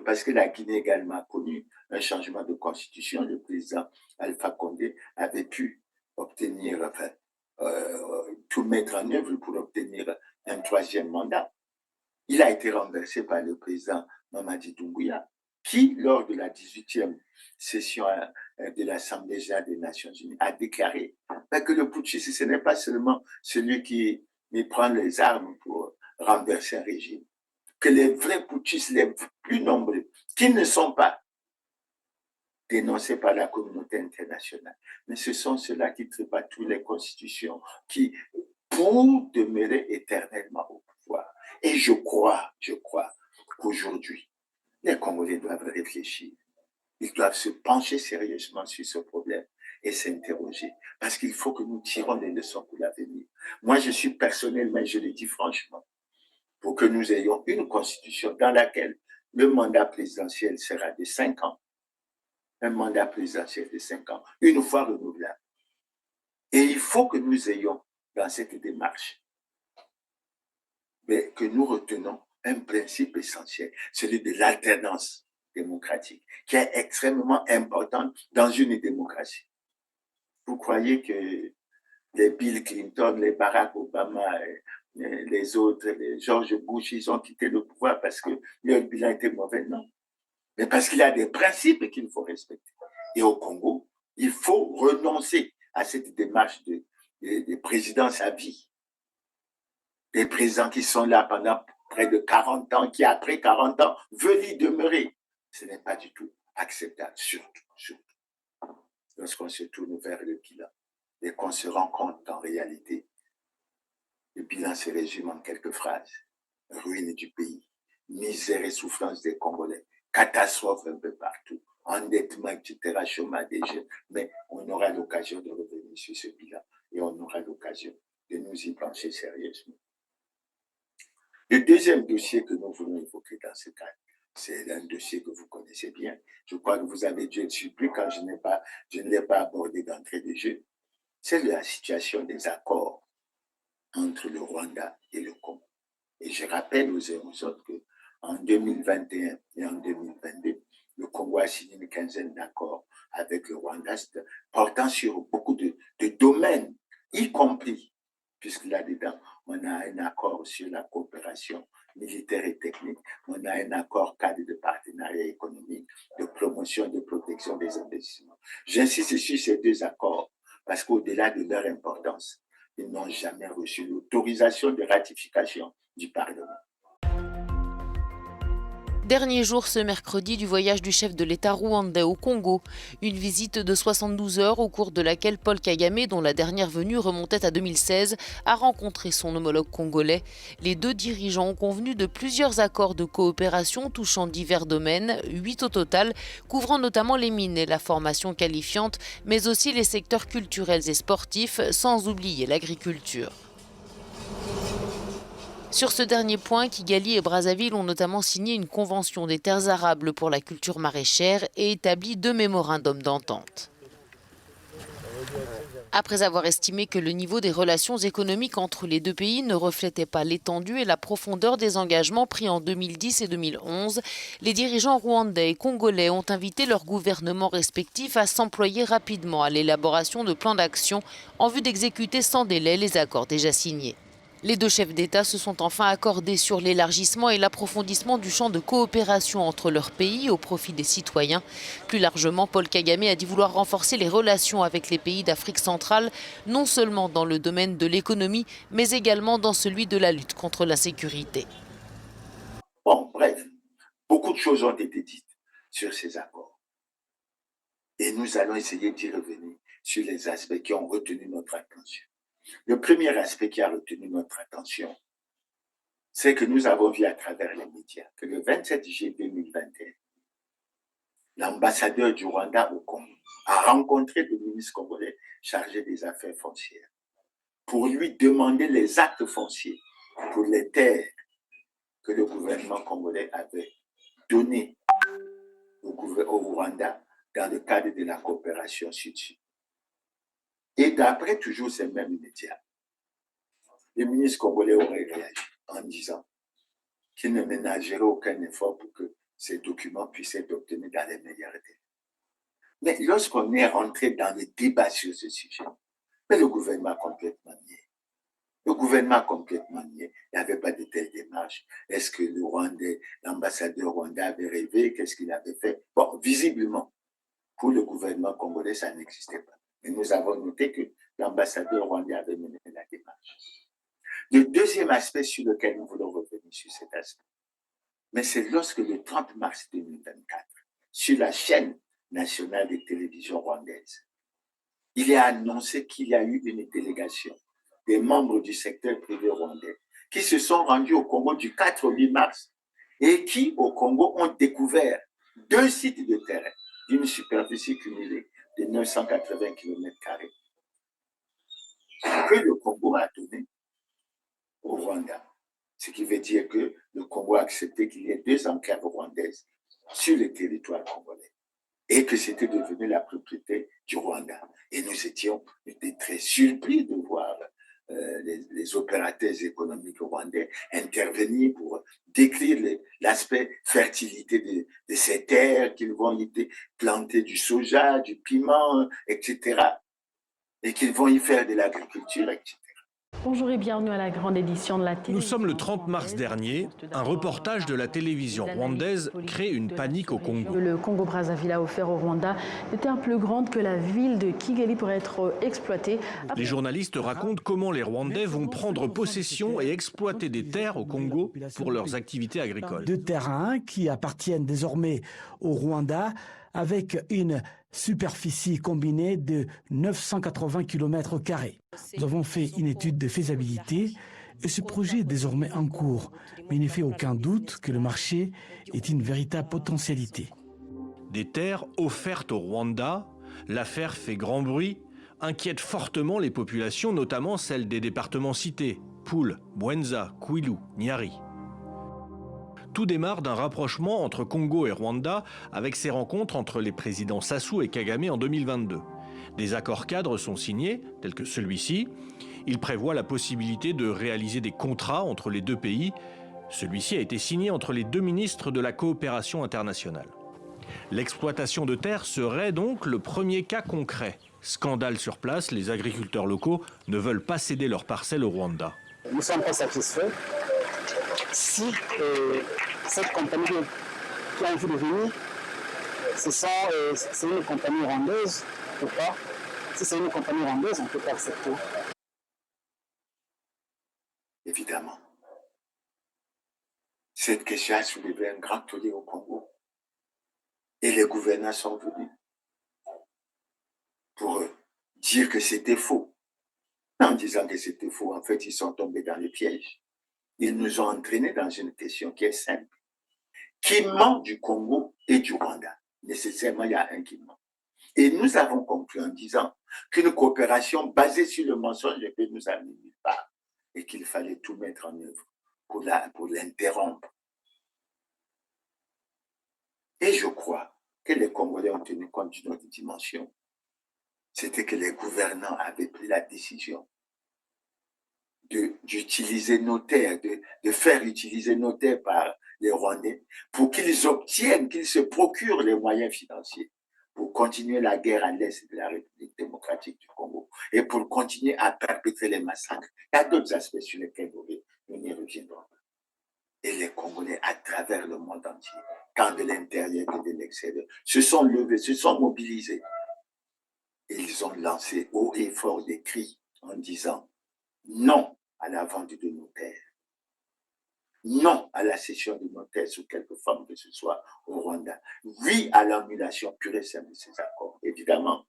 parce que la Guinée également a connu un changement de constitution. Le président Alpha Condé avait pu obtenir, tout mettre en œuvre pour obtenir un 3e mandat. Il a été renversé par le président Mamadi Doumbouya, qui, lors de la 18e session de l'Assemblée générale des Nations unies, a déclaré que le putschiste, ce n'est pas seulement celui qui prend les armes pour renverser un régime, que les vrais putschistes, les plus nombreux, qui ne sont pas dénoncés par la communauté internationale, mais ce sont ceux-là qui trépassent toutes les constitutions, qui, pour demeurer éternellement au pouvoir. Et je crois qu'aujourd'hui, les Congolais doivent réfléchir. Ils doivent se pencher sérieusement sur ce problème et s'interroger. Parce qu'il faut que nous tirons des leçons pour l'avenir. Moi, je suis personnellement, je le dis franchement, pour que nous ayons une constitution dans laquelle le mandat présidentiel sera de 5 ans. Un mandat présidentiel de 5 ans, une fois renouvelable. Et il faut que nous ayons dans cette démarche, mais que nous retenons un principe essentiel, celui de l'alternance démocratique, qui est extrêmement importante dans une démocratie. Vous croyez que les Bill Clinton, les Barack Obama, les autres, les George Bush, ils ont quitté le pouvoir parce que leur bilan était mauvais? Non. Mais parce qu'il y a des principes qu'il faut respecter. Et au Congo, il faut renoncer à cette démarche de présidence à vie. Des présidents qui sont là pendant près de 40 ans, qui après 40 ans veulent y demeurer. Ce n'est pas du tout acceptable, surtout lorsqu'on se tourne vers le bilan et qu'on se rend compte qu'en réalité, le bilan se résume en quelques phrases. Ruine du pays, misère et souffrance des Congolais, catastrophe un peu partout, endettement, etc., chômage des jeunes. Mais on aura l'occasion de revenir sur ce bilan et on aura l'occasion de nous y pencher sérieusement. Le deuxième dossier que nous voulons évoquer dans ce cadre, c'est un dossier que vous connaissez bien. Je crois que vous avez dû être surpris quand je ne l'ai pas abordé d'entrée de jeu. C'est la situation des accords entre le Rwanda et le Congo. Et je rappelle aux uns aux autres qu'en 2021 et en 2022, le Congo a signé une quinzaine d'accords avec le Rwanda portant sur beaucoup de domaines, y compris, puisque là-dedans, on a un accord sur la coopération militaire et technique, on a un accord cadre de partenariat économique, de promotion et de protection des investissements. J'insiste sur ces 2 accords parce qu'au-delà de leur importance, ils n'ont jamais reçu l'autorisation de ratification du Parlement. Dernier jour ce mercredi du voyage du chef de l'État rwandais au Congo. Une visite de 72 heures au cours de laquelle Paul Kagame, dont la dernière venue remontait à 2016, a rencontré son homologue congolais. Les 2 dirigeants ont convenu de plusieurs accords de coopération touchant divers domaines, 8 au total, couvrant notamment les mines et la formation qualifiante, mais aussi les secteurs culturels et sportifs, sans oublier l'agriculture. Sur ce dernier point, Kigali et Brazzaville ont notamment signé une convention des terres arables pour la culture maraîchère et établi 2 mémorandums d'entente. Après avoir estimé que le niveau des relations économiques entre les 2 pays ne reflétait pas l'étendue et la profondeur des engagements pris en 2010 et 2011, les dirigeants rwandais et congolais ont invité leurs gouvernements respectifs à s'employer rapidement à l'élaboration de plans d'action en vue d'exécuter sans délai les accords déjà signés. Les 2 chefs d'État se sont enfin accordés sur l'élargissement et l'approfondissement du champ de coopération entre leurs pays au profit des citoyens. Plus largement, Paul Kagame a dit vouloir renforcer les relations avec les pays d'Afrique centrale, non seulement dans le domaine de l'économie, mais également dans celui de la lutte contre l'insécurité. Bon, bref, beaucoup de choses ont été dites sur ces accords. Et nous allons essayer d'y revenir sur les aspects qui ont retenu notre attention. Le premier aspect qui a retenu notre attention, c'est que nous avons vu à travers les médias que le 27 juillet 2021, l'ambassadeur du Rwanda au Congo a rencontré le ministre congolais chargé des affaires foncières pour lui demander les actes fonciers pour les terres que le gouvernement congolais avait données au Rwanda dans le cadre de la coopération sud-sud. Et d'après toujours ces mêmes médias, le ministre congolais aurait réagi en disant qu'il ne ménagerait aucun effort pour que ces documents puissent être obtenus dans les meilleurs délais. Mais lorsqu'on est rentré dans les débats sur ce sujet, mais le gouvernement a complètement nié. Le gouvernement a complètement nié. Il n'y avait pas de telle démarche. Est-ce que l'ambassadeur rwandais avait rêvé? Qu'est-ce qu'il avait fait? Bon, visiblement, pour le gouvernement congolais, ça n'existait pas. Mais nous avons noté que l'ambassadeur rwandais avait mené la démarche. Le deuxième aspect sur lequel nous voulons revenir sur cet aspect, mais c'est lorsque le 30 mars 2024, sur la chaîne nationale de télévision rwandaise, il est annoncé qu'il y a eu une délégation des membres du secteur privé rwandais qui se sont rendus au Congo du 4 au 8 mars et qui, au Congo, ont découvert 2 sites de terrain d'une superficie cumulée de 980 km², que le Congo a donné au Rwanda. Ce qui veut dire que le Congo a accepté qu'il y ait 2 enclaves rwandaises sur le territoire congolais et que c'était devenu la propriété du Rwanda. Et nous étions très surpris de voir les opérateurs économiques rwandais intervenir pour décrire l'aspect fertilité de ces terres, qu'ils vont y planter du soja, du piment, etc. Et qu'ils vont y faire de l'agriculture, etc. Bonjour et bienvenue à la grande édition de la télévision. Nous sommes le 30 mars dernier. Un reportage de la télévision rwandaise crée une panique au Congo. Le Congo-Brazzaville a offert au Rwanda des terres plus grandes que la ville de Kigali pour être exploitée. Les journalistes racontent comment les Rwandais vont prendre possession et exploiter des terres au Congo pour leurs activités agricoles. 2 terrains qui appartiennent désormais au Rwanda avec une superficie combinée de 980 km². Nous avons fait une étude de faisabilité et ce projet est désormais en cours, mais il ne fait aucun doute que le marché est une véritable potentialité. Des terres offertes au Rwanda, l'affaire fait grand bruit, inquiète fortement les populations, notamment celles des départements cités, Poul, Bwenza, Kwilu, Nyari. Tout démarre d'un rapprochement entre Congo et Rwanda avec ces rencontres entre les présidents Sassou et Kagame en 2022. Des accords cadres sont signés, tels que celui-ci. Il prévoit la possibilité de réaliser des contrats entre les 2 pays. Celui-ci a été signé entre les 2 ministres de la coopération internationale. L'exploitation de terres serait donc le premier cas concret. Scandale sur place, les agriculteurs locaux ne veulent pas céder leurs parcelles au Rwanda. Nous ne sommes pas satisfaits. Si cette compagnie qui a envie de venir, c'est une compagnie rwandaise ou pas? Si c'est une compagnie rwandaise, on ne peut pas accepter. Évidemment. Cette question a soulevé un grand tollé au Congo. Et les gouvernants sont venus pour dire que c'était faux. En disant que c'était faux, en fait, ils sont tombés dans le piège. Ils nous ont entraînés dans une question qui est simple. Qui ment du Congo et du Rwanda? Nécessairement, il y a un qui ment. Et nous avons conclu en disant qu'une coopération basée sur le mensonge ne peut nous amener nulle part et qu'il fallait tout mettre en œuvre pour l'interrompre. Et je crois que les Congolais ont tenu compte d'une autre dimension. C'était que les gouvernants avaient pris la décision d'utiliser nos terres, de faire utiliser nos terres par les Rwandais pour qu'ils obtiennent, qu'ils se procurent les moyens financiers pour continuer la guerre à l'est de la République démocratique du Congo et pour continuer à perpétrer les massacres. Il y a d'autres aspects sur lesquels nous n'y reviendrons pas. Et les Congolais, à travers le monde entier, tant de l'intérieur que de l'extérieur, se sont levés, se sont mobilisés. Et ils ont lancé haut et fort des cris en disant non à la vente de nos terres, non à la cession de nos terres sous quelque forme que ce soit au Rwanda, oui à l'annulation pure et simple de ces accords. Évidemment,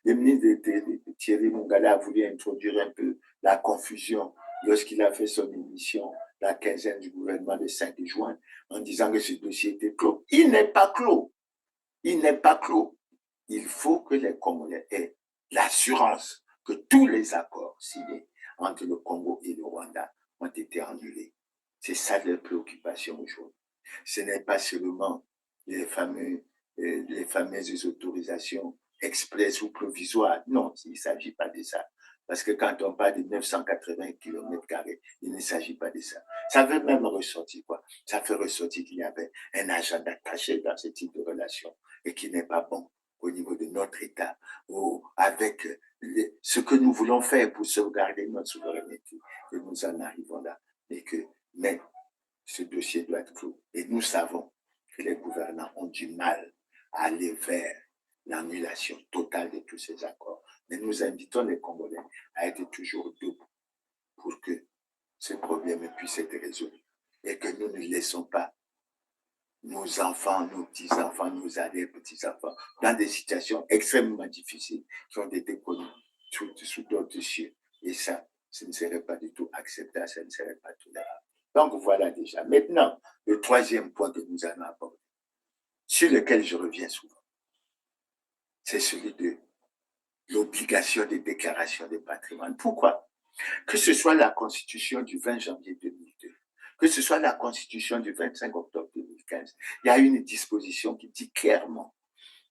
le ministre de Thierry Mongala a voulu introduire un peu la confusion lorsqu'il a fait son émission, la quinzaine du gouvernement le 5 juin, en disant que ce dossier était clos. Il n'est pas clos. Il n'est pas clos. Il faut que les Congolais aient l'assurance que tous les accords signés entre le Congo et le Rwanda ont été annulés. C'est ça leur préoccupation aujourd'hui. Ce n'est pas seulement les fameuses autorisations express ou provisoires. Non, il ne s'agit pas de ça. Parce que quand on parle de 980 km², il ne s'agit pas de ça. Ça veut même ressortir quoi? Ça fait ressortir qu'il y avait un agenda caché dans ce type de relation et qui n'est pas bon au niveau de notre État ou avec ce que nous voulons faire pour sauvegarder notre souveraineté. Et nous en arrivons là. Mais ce dossier doit être clos. Et nous savons que les gouvernants ont du mal à aller vers l'annulation totale de tous ces accords. Mais nous invitons les Congolais à être toujours debout pour que ce problème puisse être résolu et que nous ne laissons pas nos enfants, nos petits-enfants, nos arrière-petits-enfants dans des situations extrêmement difficiles qui ont été connues sous d'autres cieux. Et ça, ce ne serait pas du tout acceptable, ça ne serait pas tolérable. Donc voilà déjà. Maintenant, le troisième point que nous allons aborder, sur lequel je reviens souvent, c'est celui de l'obligation de déclaration de patrimoine. Pourquoi? Que ce soit la Constitution du 20 janvier 2002, que ce soit la Constitution du 25 octobre 2015, il y a une disposition qui dit clairement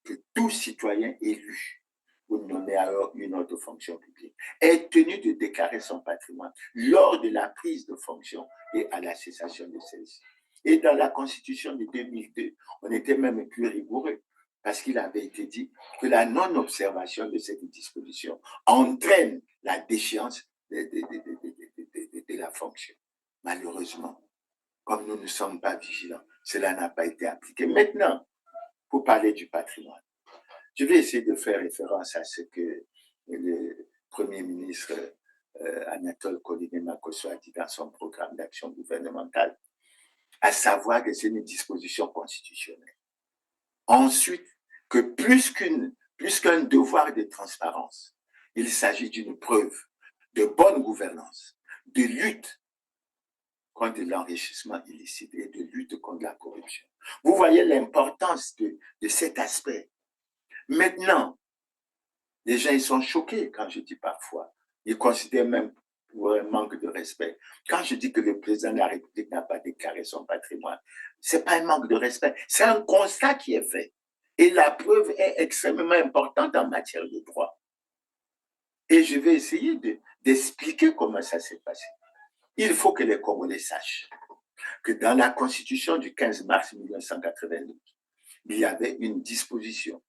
que tout citoyen élu ou nommé à une autre fonction publique est tenu de déclarer son patrimoine lors de la prise de fonction et à la cessation de celle-ci. Et dans la Constitution de 2002, on était même plus rigoureux parce qu'il avait été dit que la non-observation de cette disposition entraîne la déchéance de la fonction. Malheureusement, comme nous ne sommes pas vigilants, cela n'a pas été appliqué. Maintenant, pour parler du patrimoine, je vais essayer de faire référence à ce que le Premier ministre Anatole Koliné-Makosso a dit dans son programme d'action gouvernementale, à savoir que c'est une disposition constitutionnelle. Ensuite, que plus qu'un devoir de transparence, il s'agit d'une preuve de bonne gouvernance, de lutte contre l'enrichissement illicite et de lutte contre la corruption. Vous voyez l'importance de cet aspect. Maintenant, les gens ils sont choqués quand je dis parfois. Ils considèrent même pour un manque de respect. Quand je dis que le président de la République n'a pas déclaré son patrimoine, ce n'est pas un manque de respect, c'est un constat qui est fait. Et la preuve est extrêmement importante en matière de droit. Et je vais essayer d'expliquer comment ça s'est passé. Il faut que les Congolais sachent que dans la Constitution du 15 mars 1992, il y avait une disposition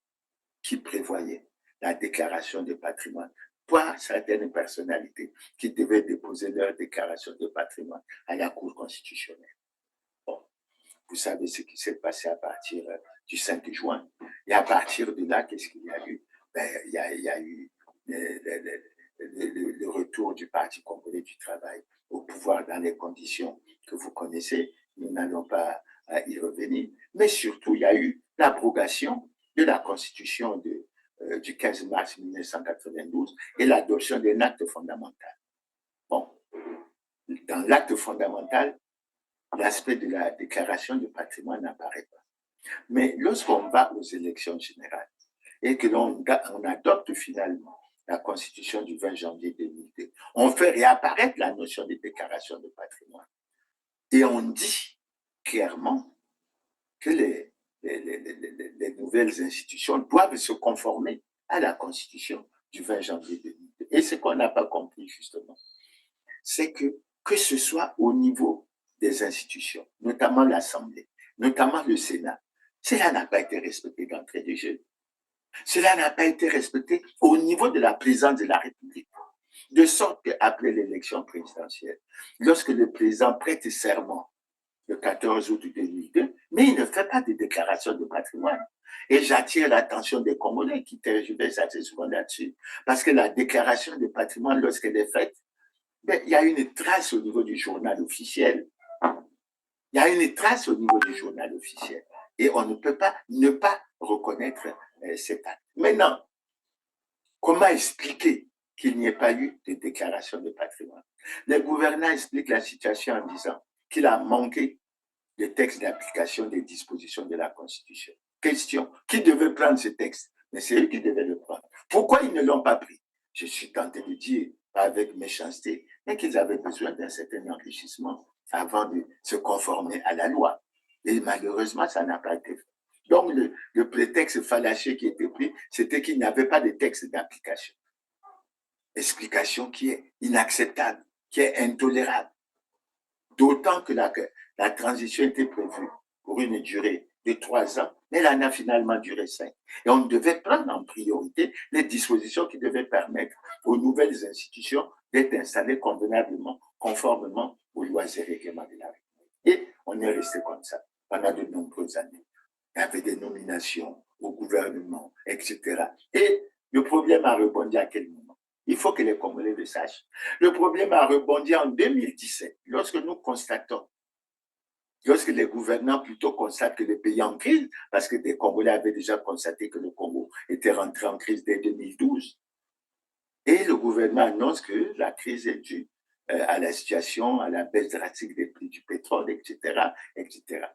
qui prévoyait la déclaration de patrimoine par certaines personnalités qui devaient déposer leur déclaration de patrimoine à la Cour constitutionnelle. Bon, vous savez ce qui s'est passé à partir du 5 juin. Et à partir de là, qu'est-ce qu'il y a eu? Il y a eu le retour du Parti congolais du travail au pouvoir dans les conditions que vous connaissez. Nous n'allons pas y revenir. Mais surtout, il y a eu l'abrogation de la Constitution du 15 mars 1992 et l'adoption d'un acte fondamental. Bon, dans l'acte fondamental, l'aspect de la déclaration de patrimoine n'apparaît pas. Mais lorsqu'on va aux élections générales et que l'on adopte finalement la Constitution du 20 janvier 2002, on fait réapparaître la notion de déclaration de patrimoine. Et on dit clairement que les nouvelles institutions doivent se conformer à la Constitution du 20 janvier 2002. Et ce qu'on n'a pas compris justement, c'est que ce soit au niveau des institutions, notamment l'Assemblée, notamment le Sénat, cela n'a pas été respecté d'entrée de jeu. Cela n'a pas été respecté au niveau de la présidence de la République. De sorte qu'après l'élection présidentielle, lorsque le président prête serment le 14 août 2002, mais il ne fait pas de déclaration de patrimoine. Et j'attire l'attention des Congolais qui tergiversent assez souvent là-dessus. Parce que la déclaration de patrimoine, lorsqu'elle est faite, il y a une trace au niveau du journal officiel. Il y a une trace au niveau du journal officiel. Et on ne peut pas ne pas reconnaître cet acte. Maintenant, comment expliquer qu'il n'y ait pas eu de déclaration de patrimoine? Les gouvernants expliquent la situation en disant qu'il a manqué de textes d'application des dispositions de la Constitution. Question, qui devait prendre ce texte? Mais c'est eux qui devaient le prendre. Pourquoi ils ne l'ont pas pris? Je suis tenté de dire, pas avec méchanceté, mais qu'ils avaient besoin d'un certain enrichissement avant de se conformer à la loi. Et malheureusement, ça n'a pas été fait. Donc, le prétexte fallacieux qui était pris, c'était qu'il n'y avait pas de texte d'application. explication qui est inacceptable, qui est intolérable. D'autant que la transition était prévue pour une durée de 3 ans, mais elle en a finalement duré 5. Et on devait prendre en priorité les dispositions qui devaient permettre aux nouvelles institutions d'être installées convenablement, conformément aux lois et règlements de la République. Et on est resté comme ça pendant de nombreuses années. Il y avait des nominations au gouvernement, etc. Et le problème a rebondi à quel moment? Il faut que les Congolais le sachent. Le problème a rebondi en 2017, lorsque nous constatons, lorsque les gouvernants plutôt constatent que le pays est en crise, parce que des Congolais avaient déjà constaté que le Congo était rentré en crise dès 2012. Et le gouvernement annonce que la crise est due à la situation, à la baisse drastique des prix du pétrole, etc., etc.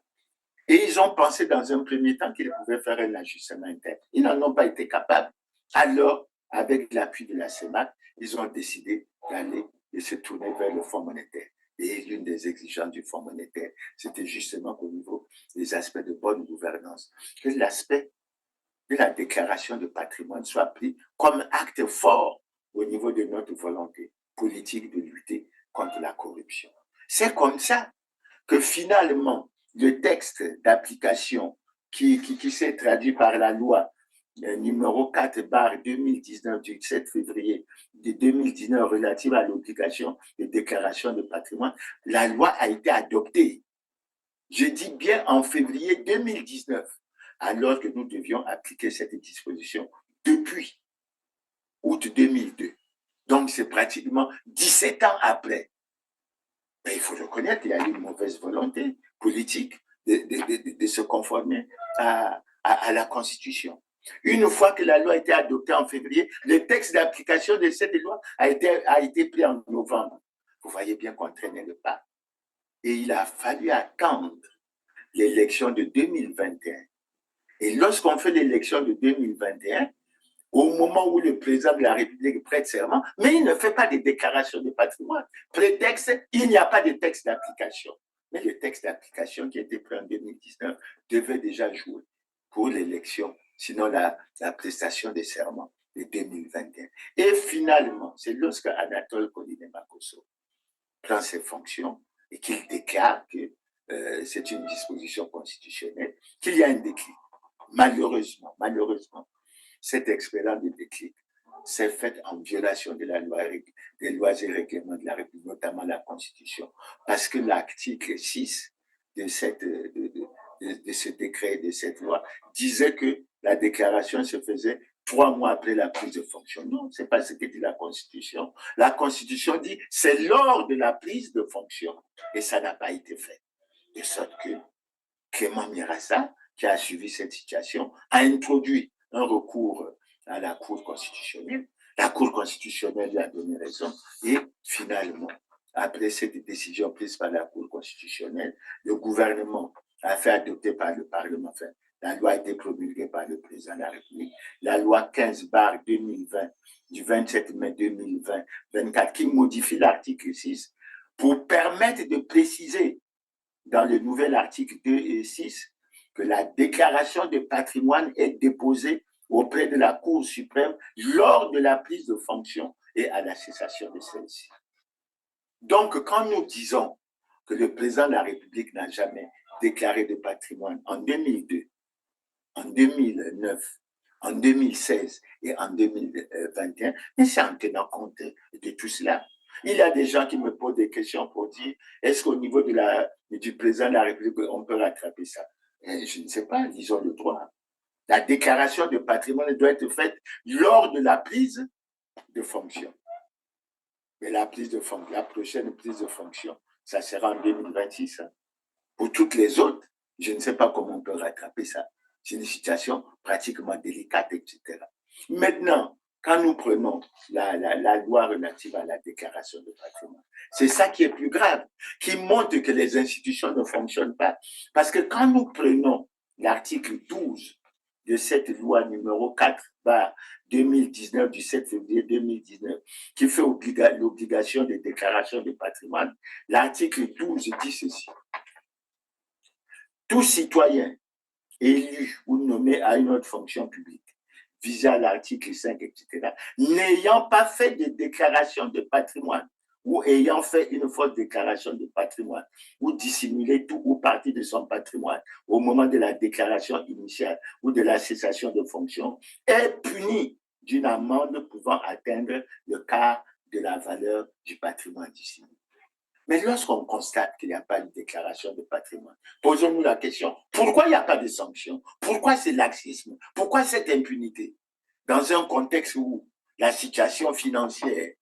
Et ils ont pensé dans un premier temps qu'ils pouvaient faire un ajustement interne. Ils n'en ont pas été capables. Alors, avec l'appui de la CEMAC, ils ont décidé d'aller et se tourner vers le Fonds monétaire. Et l'une des exigences du Fonds monétaire, c'était justement qu'au niveau des aspects de bonne gouvernance, que l'aspect de la déclaration de patrimoine soit pris comme acte fort au niveau de notre volonté politique de lutter contre la corruption. C'est comme ça que finalement, le texte d'application qui s'est traduit par la loi numéro 4/2019 du 7 février de 2019 relative à l'obligation de déclaration de patrimoine, la loi a été adoptée, je dis bien en février 2019, alors que nous devions appliquer cette disposition depuis août 2002. Donc, c'est pratiquement 17 ans après. Mais il faut reconnaître qu'il y a eu une mauvaise volonté politique de se conformer à la Constitution. Une fois que la loi a été adoptée en février, le texte d'application de cette loi a été pris en novembre. Vous voyez bien qu'on traînait le pas. Et il a fallu attendre l'élection de 2021. Et lorsqu'on fait l'élection de 2021, au moment où le président de la République prête serment, mais il ne fait pas de déclaration de patrimoine. Prétexte, il n'y a pas de texte d'application. Mais le texte d'application qui a été pris en 2019 devait déjà jouer pour l'élection, sinon la prestation des serments de 2021. Et finalement, c'est lorsque Anatole Koliné-Makosso prend ses fonctions et qu'il déclare que c'est une disposition constitutionnelle, qu'il y a un déclic. Malheureusement, cette expérience de déclic s'est faite en violation de la loi, des lois et règlements de la République, notamment la Constitution, parce que l'article 6 de ce décret, de cette loi, disait que la déclaration se faisait 3 mois après la prise de fonction. Non, ce n'est pas ce que dit la Constitution. La Constitution dit c'est lors de la prise de fonction. Et ça n'a pas été fait. De sorte que Clément Mirassa, qui a suivi cette situation, a introduit un recours à la Cour constitutionnelle. La Cour constitutionnelle lui a donné raison. Et finalement, après cette décision prise par la Cour constitutionnelle, le gouvernement a fait adopter par le Parlement. Enfin, la loi a été promulguée par le président de la République. La loi 15/2020 du 27 mai 2024 qui modifie l'article 6 pour permettre de préciser dans le nouvel article 2 et 6 que la déclaration de patrimoine est déposée auprès de la Cour suprême lors de la prise de fonction et à la cessation de celle-ci. Donc, quand nous disons que le président de la République n'a jamais déclaré de patrimoine en 2002, en 2009, en 2016 et en 2021, mais c'est en tenant compte de tout cela. Il y a des gens qui me posent des questions pour dire est-ce qu'au niveau du président de la République, on peut rattraper ça? Et je ne sais pas, ils ont le droit. La déclaration de patrimoine doit être faite lors de la prise de fonction. Mais la prochaine prise de fonction, ça sera en 2026. Pour toutes les autres, je ne sais pas comment on peut rattraper ça. C'est une situation pratiquement délicate, etc. Maintenant, quand nous prenons la loi relative à la déclaration de patrimoine, c'est ça qui est plus grave, qui montre que les institutions ne fonctionnent pas. Parce que quand nous prenons l'article 12 de cette loi numéro 4/2019 du 7 février 2019, qui fait l'obligation de déclaration de patrimoine, l'article 12 dit ceci. Tout citoyen élu ou nommé à une autre fonction publique visés à l'article 5, etc., n'ayant pas fait de déclaration de patrimoine ou ayant fait une fausse déclaration de patrimoine ou dissimulé tout ou partie de son patrimoine au moment de la déclaration initiale ou de la cessation de fonction, est puni d'une amende pouvant atteindre le quart de la valeur du patrimoine dissimulé. Mais lorsqu'on constate qu'il n'y a pas de déclaration de patrimoine, posons-nous la question, pourquoi il n'y a pas de sanction? Pourquoi ce laxisme? Pourquoi cette impunité? Dans un contexte où la situation financière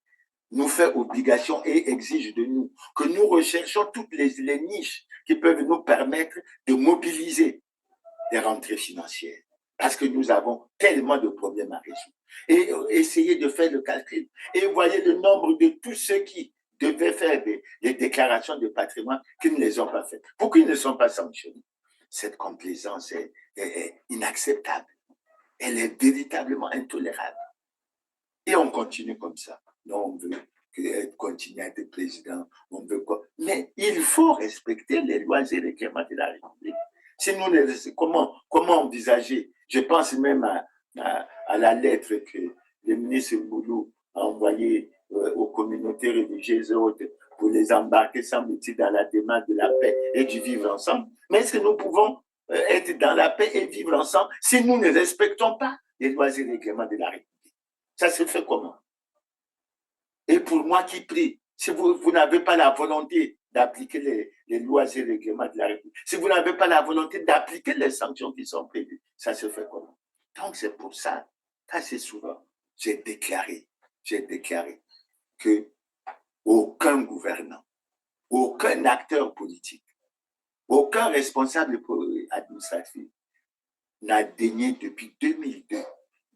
nous fait obligation et exige de nous que nous recherchons toutes les niches qui peuvent nous permettre de mobiliser des rentrées financières. Parce que nous avons tellement de problèmes à résoudre. Et essayez de faire le calcul. Et voyez le nombre de tous ceux qui devaient faire des déclarations de patrimoine qui ne les ont pas faites. Pourquoi ils ne sont pas sanctionnés? Cette complaisance est inacceptable. Elle est véritablement intolérable. Et on continue comme ça. Non, on veut continuer à être président. On veut quoi? Mais il faut respecter les lois et règlements de la République. Sinon, comment envisager? Je pense même à la lettre que le ministre Boulou a envoyée aux communautés religieuses et autres pour les embarquer, semble-t-il, dans la démarche de la paix et du vivre ensemble. Mais est-ce que nous pouvons être dans la paix et vivre ensemble si nous ne respectons pas les lois et règlements de la République? Ça se fait comment? Et pour moi qui prie, si vous n'avez pas la volonté d'appliquer les lois et règlements de la République, si vous n'avez pas la volonté d'appliquer les sanctions qui sont prévues, ça se fait comment? Donc c'est pour ça qu'assez souvent, j'ai déclaré que aucun gouvernant, aucun acteur politique, aucun responsable administratif n'a daigné depuis 2002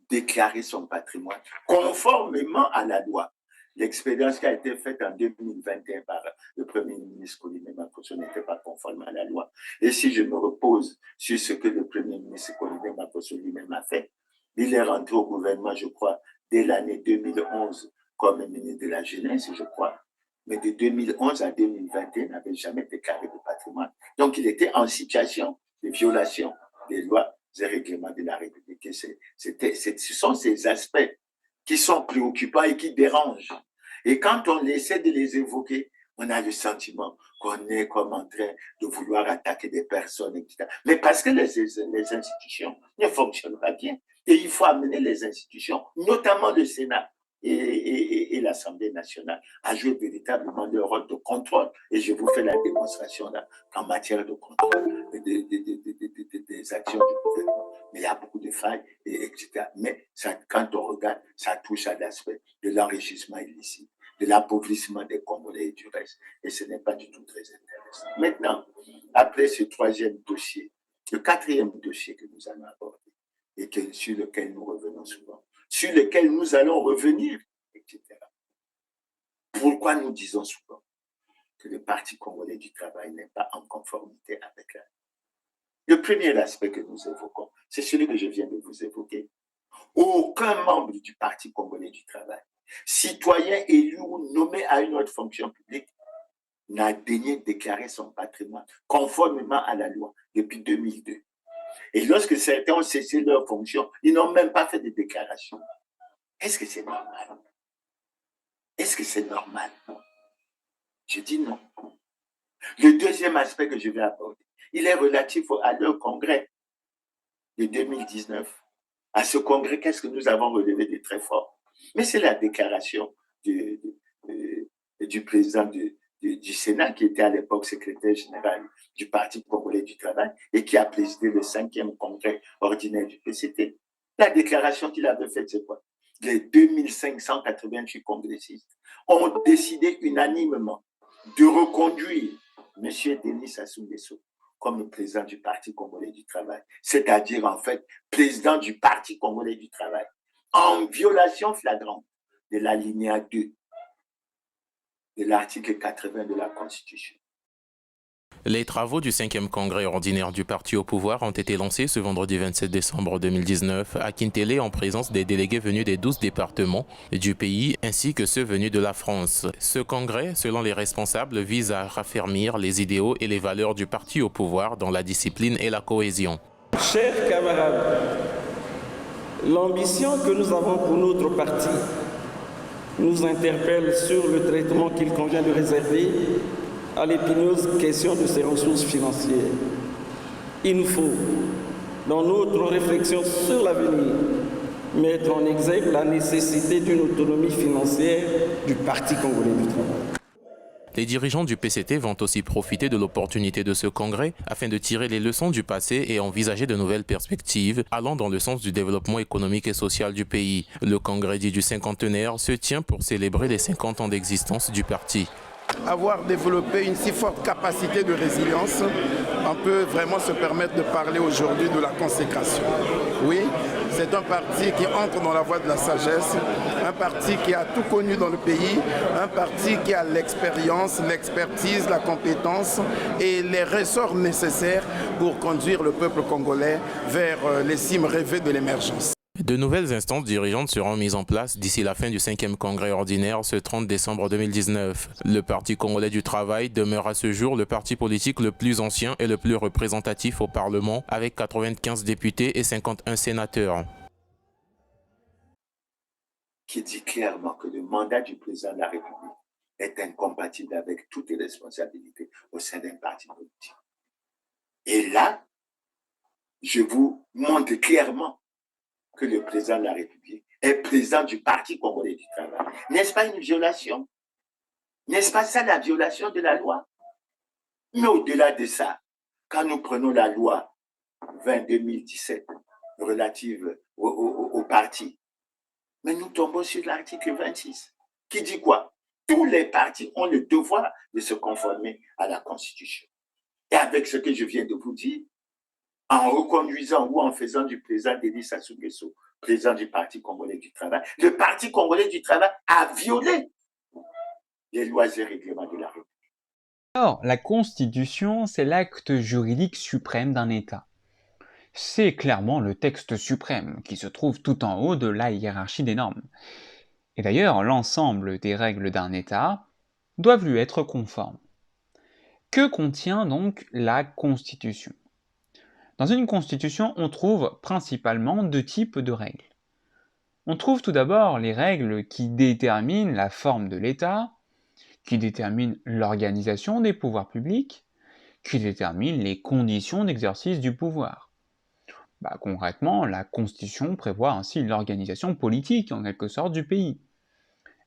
déclarer son patrimoine conformément à la loi. L'expérience qui a été faite en 2021 par le Premier ministre Colline Makosso n'était pas conforme à la loi. Et si je me repose sur ce que le Premier ministre Colline Makosso lui-même a fait, il est rentré au gouvernement, je crois, dès l'année 2011 comme ministre de la Jeunesse, je crois. Mais de 2011 à 2021, il n'avait jamais déclaré de patrimoine. Donc, il était en situation de violation des lois et règlements de la République. Et ce sont ces aspects qui sont préoccupants et qui dérangent. Et quand on essaie de les évoquer, on a le sentiment qu'on est comme en train de vouloir attaquer des personnes, etc. Mais parce que les institutions ne fonctionnent pas bien. Et il faut amener les institutions, notamment le Sénat et l'Assemblée nationale, à jouer véritablement leur rôle de contrôle. Et je vous fais la démonstration là, qu'en matière de contrôle des actions du gouvernement. Mais il y a beaucoup de failles, etc. Mais ça, quand on regarde, ça touche à l'aspect de l'enrichissement illicite, de l'appauvrissement des Congolais et du reste. Et ce n'est pas du tout très intéressant. Maintenant, après ce troisième dossier, le quatrième dossier que nous allons aborder, et sur lequel nous revenons souvent, sur lequel nous allons revenir, etc. Pourquoi nous disons souvent que le Parti congolais du travail n'est pas en conformité avec la loi? Le premier aspect que nous évoquons, c'est celui que je viens de vous évoquer. Aucun membre du Parti congolais du travail, citoyen élu ou nommé à une autre fonction publique, n'a daigné déclarer son patrimoine conformément à la loi depuis 2002. Et lorsque certains ont cessé leur fonction, ils n'ont même pas fait de déclaration. Est-ce que c'est normal? Est-ce que c'est normal? Je dis non. Le deuxième aspect que je vais aborder, il est relatif à leur congrès de 2019. À ce congrès, qu'est-ce que nous avons relevé de très fort? Mais c'est la déclaration du président du Sénat, qui était à l'époque secrétaire général du Parti congolais du travail et qui a présidé le 5e congrès ordinaire du PCT. La déclaration qu'il avait faite, c'est quoi? Les 2588 congressistes ont décidé unanimement de reconduire M. Denis Sassou Nguesso comme président du Parti congolais du travail, c'est-à-dire en fait président du Parti congolais du travail, en violation flagrante de l'alinéa 2 de l'article 80 de la Constitution. Les travaux du 5e congrès ordinaire du parti au pouvoir ont été lancés ce vendredi 27 décembre 2019 à Kintélé en présence des délégués venus des 12 départements du pays ainsi que ceux venus de la France. Ce congrès, selon les responsables, vise à raffermir les idéaux et les valeurs du parti au pouvoir dans la discipline et la cohésion. Chers camarades, L'ambition que nous avons pour notre parti nous interpelle sur le traitement qu'il convient de réserver à l'épineuse question de ses ressources financières. Il nous faut, dans notre réflexion sur l'avenir, mettre en exergue la nécessité d'une autonomie financière du Parti congolais du travail. Les dirigeants du PCT vont aussi profiter de l'opportunité de ce congrès afin de tirer les leçons du passé et envisager de nouvelles perspectives allant dans le sens du développement économique et social du pays. Le congrès dit du cinquantenaire se tient pour célébrer les 50 ans d'existence du parti. Avoir développé une si forte capacité de résilience, on peut vraiment se permettre de parler aujourd'hui de la consécration. Oui, c'est un parti qui entre dans la voie de la sagesse, un parti qui a tout connu dans le pays, un parti qui a l'expérience, l'expertise, la compétence et les ressorts nécessaires pour conduire le peuple congolais vers les cimes rêvées de l'émergence. De nouvelles instances dirigeantes seront mises en place d'ici la fin du 5e congrès ordinaire ce 30 décembre 2019. Le Parti congolais du travail demeure à ce jour le parti politique le plus ancien et le plus représentatif au Parlement, avec 95 députés et 51 sénateurs. Qui dit clairement que le mandat du président de la République est incompatible avec toutes les responsabilités au sein d'un parti politique. Et là, je vous montre clairement que le président de la République est président du Parti congolais du travail. N'est-ce pas une violation? N'est-ce pas ça la violation de la loi? Mais au-delà de ça, quand nous prenons la loi 20-2017 relative au parti, mais nous tombons sur l'article 26 qui dit quoi? Tous les partis ont le devoir de se conformer à la Constitution. Et avec ce que je viens de vous dire, en reconduisant ou en faisant du président Denis Sassou Nguesso président du Parti congolais du travail, le Parti congolais du travail a violé les lois et règlements de la République. Alors, la Constitution, c'est l'acte juridique suprême d'un État. C'est clairement le texte suprême qui se trouve tout en haut de la hiérarchie des normes. Et d'ailleurs, l'ensemble des règles d'un État doivent lui être conformes. Que contient donc la Constitution ? Dans une constitution, on trouve principalement deux types de règles. On trouve tout d'abord les règles qui déterminent la forme de l'État, qui déterminent l'organisation des pouvoirs publics, qui déterminent les conditions d'exercice du pouvoir. Concrètement, la Constitution prévoit ainsi l'organisation politique, en quelque sorte, du pays.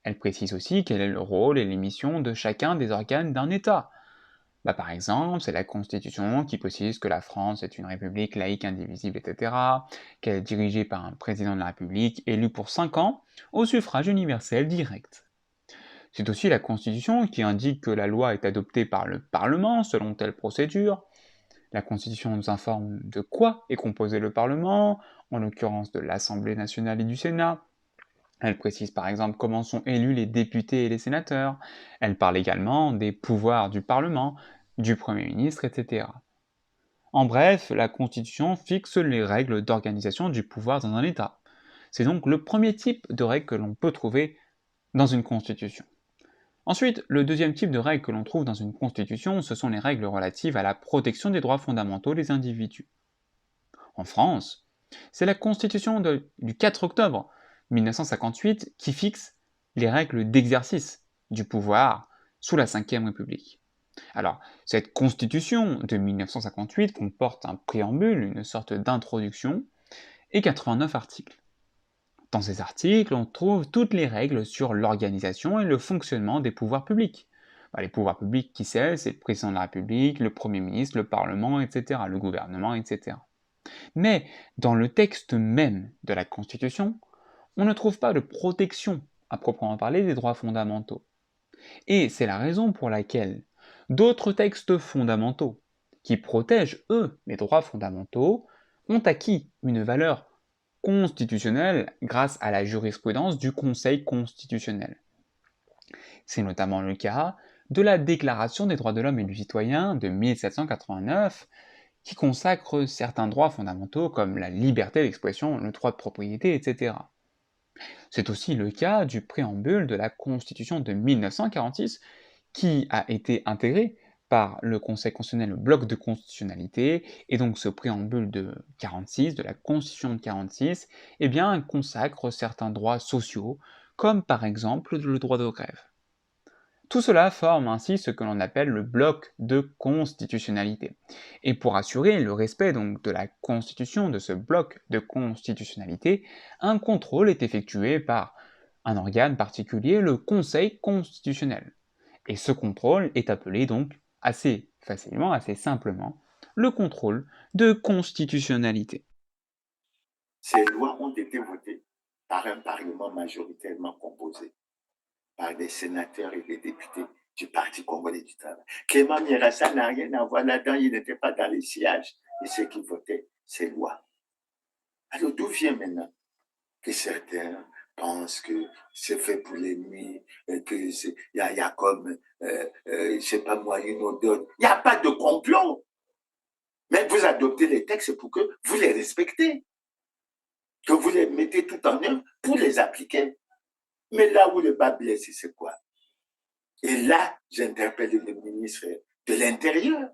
Elle précise aussi quel est le rôle et les missions de chacun des organes d'un État. Par exemple, c'est la Constitution qui précise que la France est une république laïque, indivisible, etc., qu'elle est dirigée par un président de la République élu pour 5 ans au suffrage universel direct. C'est aussi la Constitution qui indique que la loi est adoptée par le Parlement selon telle procédure. La Constitution nous informe de quoi est composé le Parlement, en l'occurrence de l'Assemblée nationale et du Sénat. Elle précise par exemple comment sont élus les députés et les sénateurs. Elle parle également des pouvoirs du Parlement, du Premier ministre, etc. En bref, la Constitution fixe les règles d'organisation du pouvoir dans un État. C'est donc le premier type de règles que l'on peut trouver dans une Constitution. Ensuite, le deuxième type de règles que l'on trouve dans une Constitution, ce sont les règles relatives à la protection des droits fondamentaux des individus. En France, c'est la Constitution du 4 octobre 1958 qui fixe les règles d'exercice du pouvoir sous la Ve République. Alors, cette Constitution de 1958 comporte un préambule, une sorte d'introduction, et 89 articles. Dans ces articles, on trouve toutes les règles sur l'organisation et le fonctionnement des pouvoirs publics. Les pouvoirs publics, qui c'est le président de la République, le Premier ministre, le Parlement, etc., le gouvernement, etc. Mais dans le texte même de la Constitution, on ne trouve pas de protection, à proprement parler, des droits fondamentaux. Et c'est la raison pour laquelle d'autres textes fondamentaux, qui protègent, eux, les droits fondamentaux, ont acquis une valeur constitutionnelle grâce à la jurisprudence du Conseil constitutionnel. C'est notamment le cas de la Déclaration des droits de l'homme et du citoyen de 1789, qui consacre certains droits fondamentaux comme la liberté d'expression, le droit de propriété, etc. C'est aussi le cas du préambule de la Constitution de 1946, qui a été intégré par le Conseil constitutionnel, le bloc de constitutionnalité, et donc ce préambule de 46, de la Constitution de 46, eh bien, consacre certains droits sociaux, comme par exemple le droit de grève. Tout cela forme ainsi ce que l'on appelle le bloc de constitutionnalité. Et pour assurer le respect donc de la Constitution, de ce bloc de constitutionnalité, un contrôle est effectué par un organe particulier, le Conseil constitutionnel. Et ce contrôle est appelé donc assez facilement, assez simplement, le contrôle de constitutionnalité. Ces lois ont été votées par un Parlement majoritairement composé par des sénateurs et des députés du Parti congolais du travail. Clément Mierassa n'a rien à voir là-dedans, il n'était pas dans les sièges de ceux qui votaient ces lois. Alors d'où vient maintenant que certains pensent que c'est fait pour l'ennemi, qu'il y a comme, je ne sais pas moi, une odeur. Il n'y a pas de complot. Mais vous adoptez les textes pour que vous les respectez, que vous les mettez tout en œuvre pour les appliquer. Mais là où le bas blesse, c'est quoi? Et là, j'interpelle le ministre de l'Intérieur.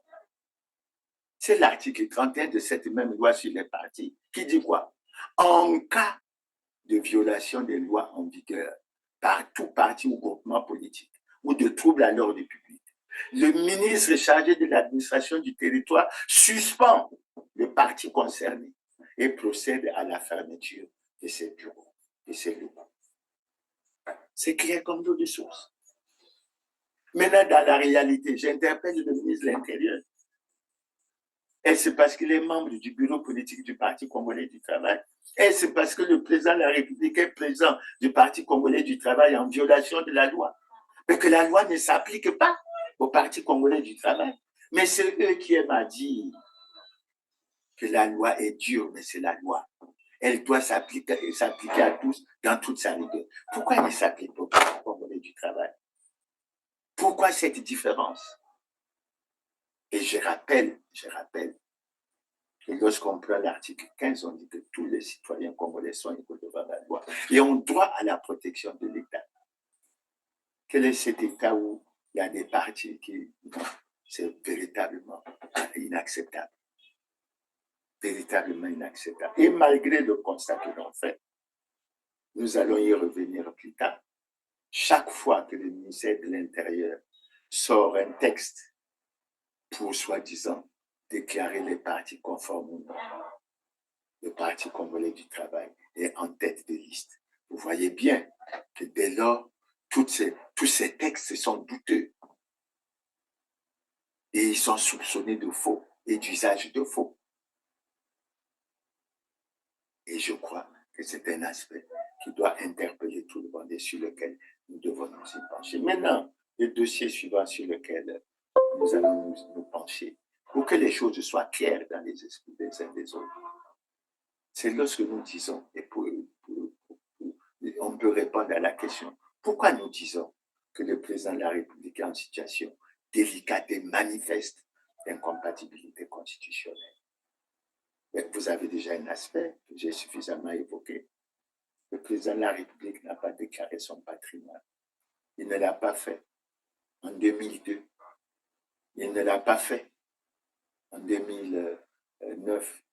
C'est l'article 31 de cette même loi sur les partis qui dit quoi? En cas de violation des lois en vigueur par tout parti ou groupement politique ou de trouble à l'ordre public, le ministre chargé de l'administration du territoire suspend le parti concerné et procède à la fermeture de ses bureaux, de ses locaux. C'est clair comme l'eau de source. Maintenant, dans la réalité, j'interpelle le ministre de l'Intérieur. Est-ce parce qu'il est membre du bureau politique du Parti congolais du travail? Est-ce parce que le président de la République est président du Parti congolais du travail en violation de la loi? Mais que la loi ne s'applique pas au Parti congolais du travail. Mais c'est eux qui aiment à dire que la loi est dure, mais c'est la loi. Elle doit s'appliquer à tous dans toute sa rigueur. Pourquoi elle ne s'applique pas au Parti congolais du travail? Pourquoi cette différence? Et je rappelle que lorsqu'on prend l'article 15, on dit que tous les citoyens congolais sont égaux devant la loi et ont droit à la protection de l'État. Quel est cet État où il y a des partis qui... C'est véritablement inacceptable. Véritablement inacceptable. Et malgré le constat que l'on fait, nous allons y revenir plus tard. Chaque fois que le ministère de l'Intérieur sort un texte pour, soi-disant, déclarer les partis conformes ou non, le Parti congolais du travail est en tête de liste. Vous voyez bien que dès lors, tous ces textes sont douteux. Et ils sont soupçonnés de faux et d'usage de faux. Et je crois que c'est un aspect qui doit interpeller tout le monde et sur lequel nous devons nous y pencher. Maintenant, le dossier suivant sur lequel nous allons nous pencher, pour que les choses soient claires dans les esprits des uns des autres, c'est lorsque nous disons, et on peut répondre à la question, pourquoi nous disons que le président de la République est en situation délicate et manifeste d'incompatibilité constitutionnelle? Mais vous avez déjà un aspect que j'ai suffisamment évoqué. Le président de la République n'a pas déclaré son patrimoine. Il ne l'a pas fait en 2002. Il ne l'a pas fait en 2009.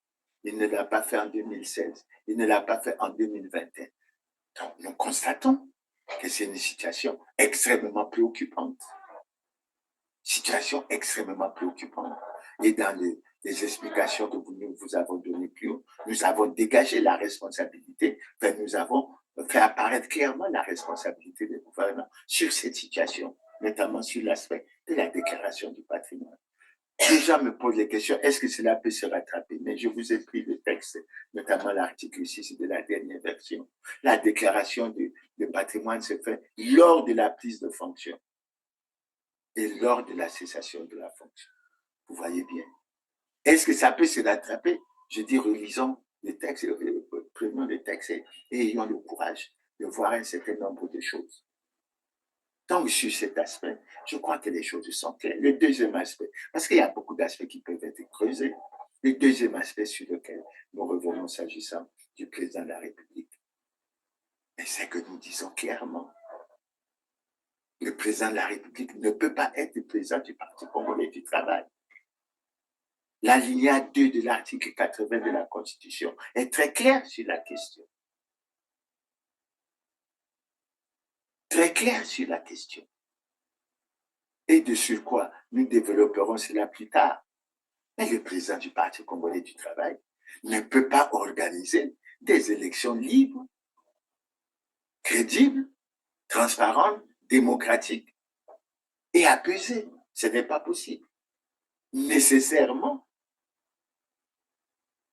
Il ne l'a pas fait en 2016. Il ne l'a pas fait en 2021. Donc, nous constatons que c'est une situation extrêmement préoccupante. Situation extrêmement préoccupante. Et dans les explications que nous vous avons données plus haut, nous avons dégagé la responsabilité, nous avons fait apparaître clairement la responsabilité des gouvernements sur cette situation, notamment sur l'aspect de la déclaration du patrimoine. Les gens me posent les questions, est-ce que cela peut se rattraper? Mais je vous ai pris le texte, notamment l'article 6 de la dernière version. La déclaration du patrimoine se fait lors de la prise de fonction et lors de la cessation de la fonction. Vous voyez bien. Est-ce que ça peut se rattraper? Je dis, relisons les textes, prenons les textes et ayons le courage de voir un certain nombre de choses. Donc, sur cet aspect, je crois que les choses sont claires. Le deuxième aspect, parce qu'il y a beaucoup d'aspects qui peuvent être creusés, le deuxième aspect sur lequel nous revenons s'agissant du président de la République, c'est que nous disons clairement, Le président de la République ne peut pas être le président du Parti congolais du travail. L'alinéa 2 de l'article 80 de la Constitution est très clair sur la question. Très clair sur la question. Et de surcroît, nous développerons cela plus tard. Mais le président du Parti congolais du travail ne peut pas organiser des élections libres, crédibles, transparentes, démocratiques et apaisées. Ce n'est pas possible. Nécessairement,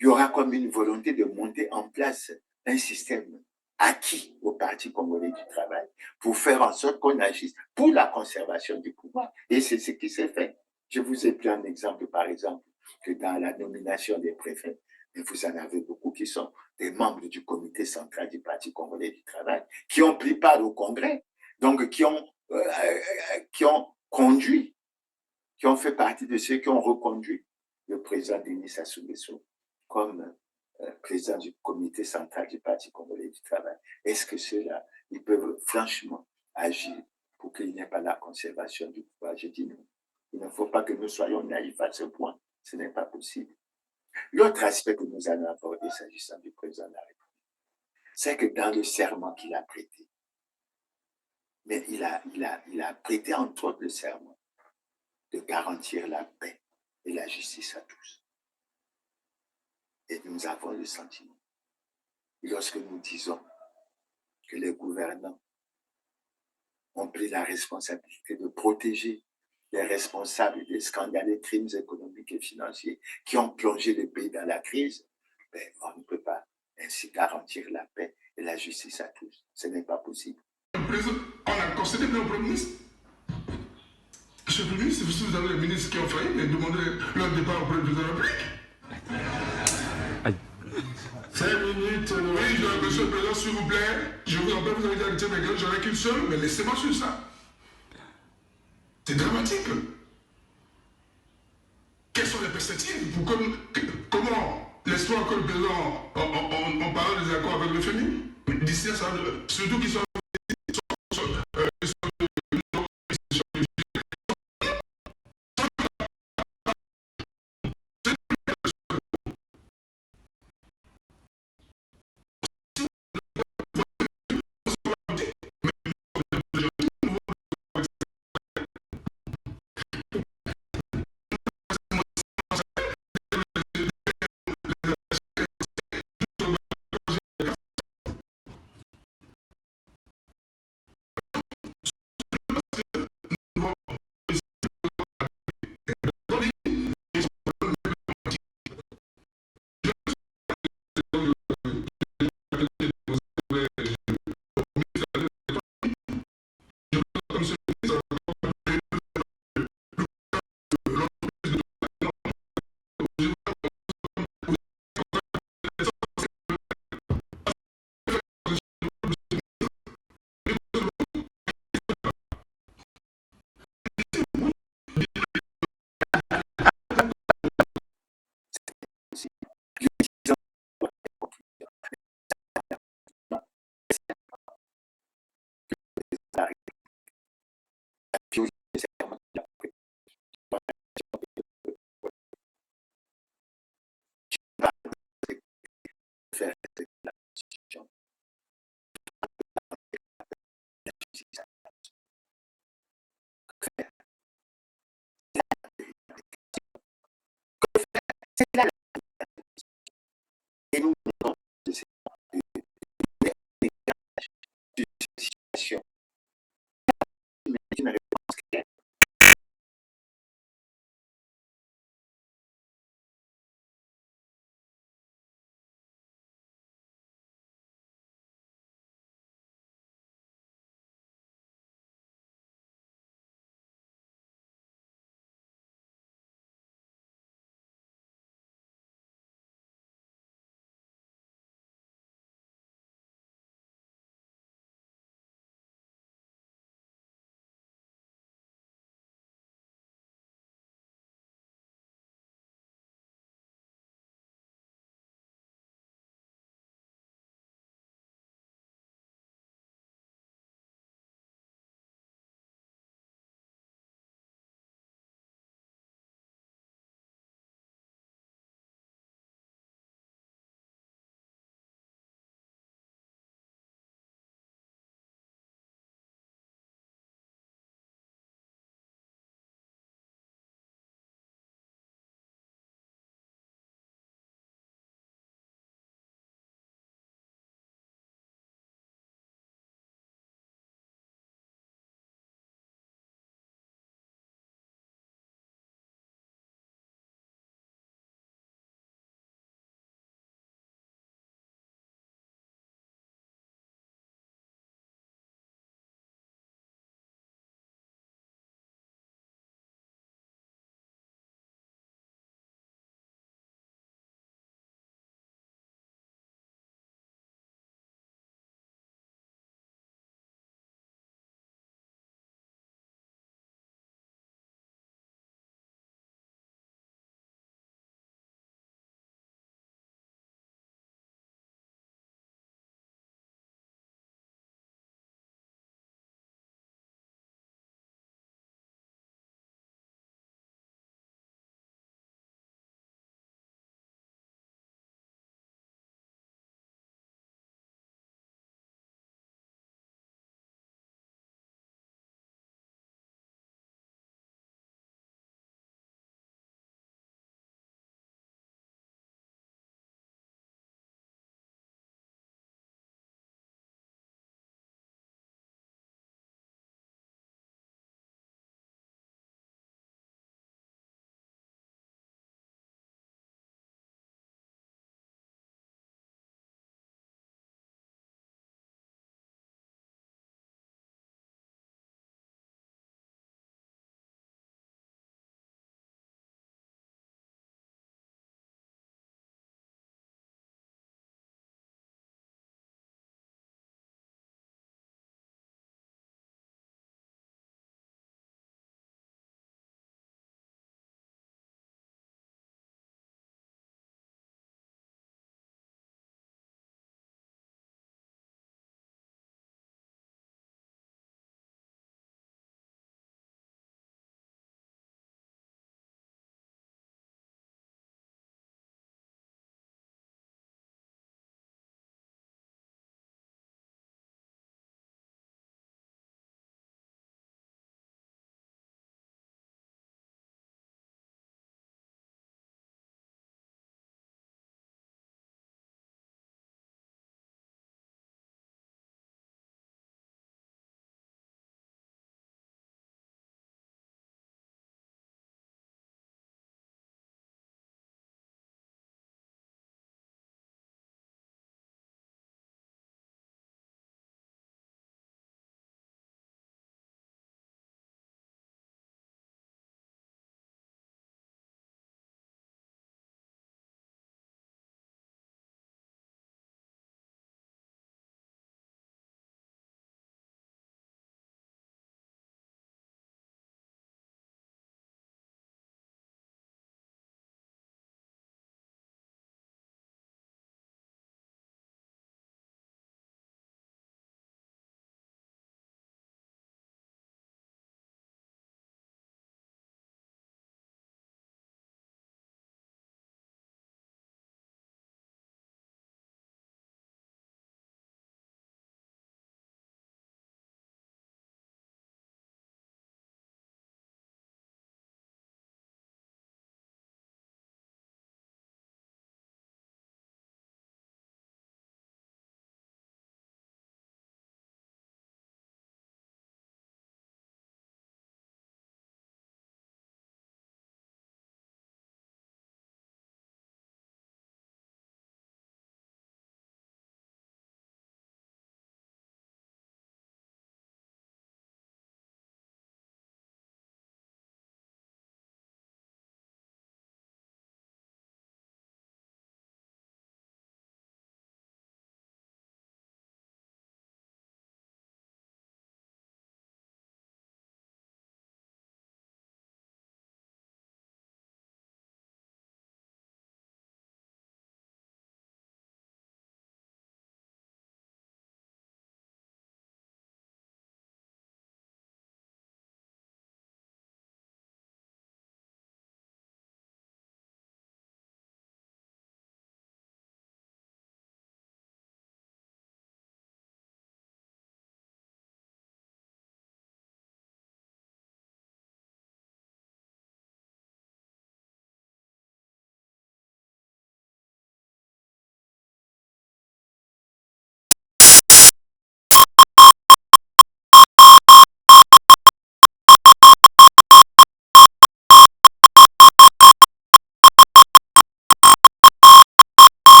il y aura comme une volonté de monter en place un système acquis au Parti congolais du travail pour faire en sorte qu'on agisse pour la conservation du pouvoir. Et c'est ce qui s'est fait. Je vous ai pris un exemple, par exemple, que dans la nomination des préfets, et vous en avez beaucoup qui sont des membres du comité central du Parti congolais du travail, qui ont pris part au congrès, donc qui ont conduit, qui ont fait partie de ceux qui ont reconduit le président Denis Sassou Nguesso comme président du comité central du Parti congolais du travail. Est-ce que ceux-là, ils peuvent franchement agir pour qu'il n'y ait pas la conservation du pouvoir? Je dis non. Il ne faut pas que nous soyons naïfs à ce point. Ce n'est pas possible. L'autre aspect que nous allons aborder s'agissant du président de la République, c'est que dans le serment qu'il a prêté, mais il a prêté entre autres le serment de garantir la paix et la justice à tous. Et nous avons le sentiment, lorsque nous disons que les gouvernants ont pris la responsabilité de protéger les responsables des scandaleux crimes économiques et financiers qui ont plongé le pays dans la crise, ben, on ne peut pas ainsi garantir la paix et la justice à tous. Ce n'est pas possible. On a concédé le Premier ministre. Monsieur le ministre, si vous avez les ministres qui ont failli, mais demandez leur départ auprès du président de la République. 5 minutes. Oui, monsieur le président, s'il vous plaît, je vous en prie, vous avez dit à l'unité mécanique, j'en ai qu'une seule, mais laissez-moi sur ça. C'est dramatique. Quelles sont les perspectives pour comment l'histoire que le président on parle des accords avec le FMI d'ici à ça, surtout qu'ils sont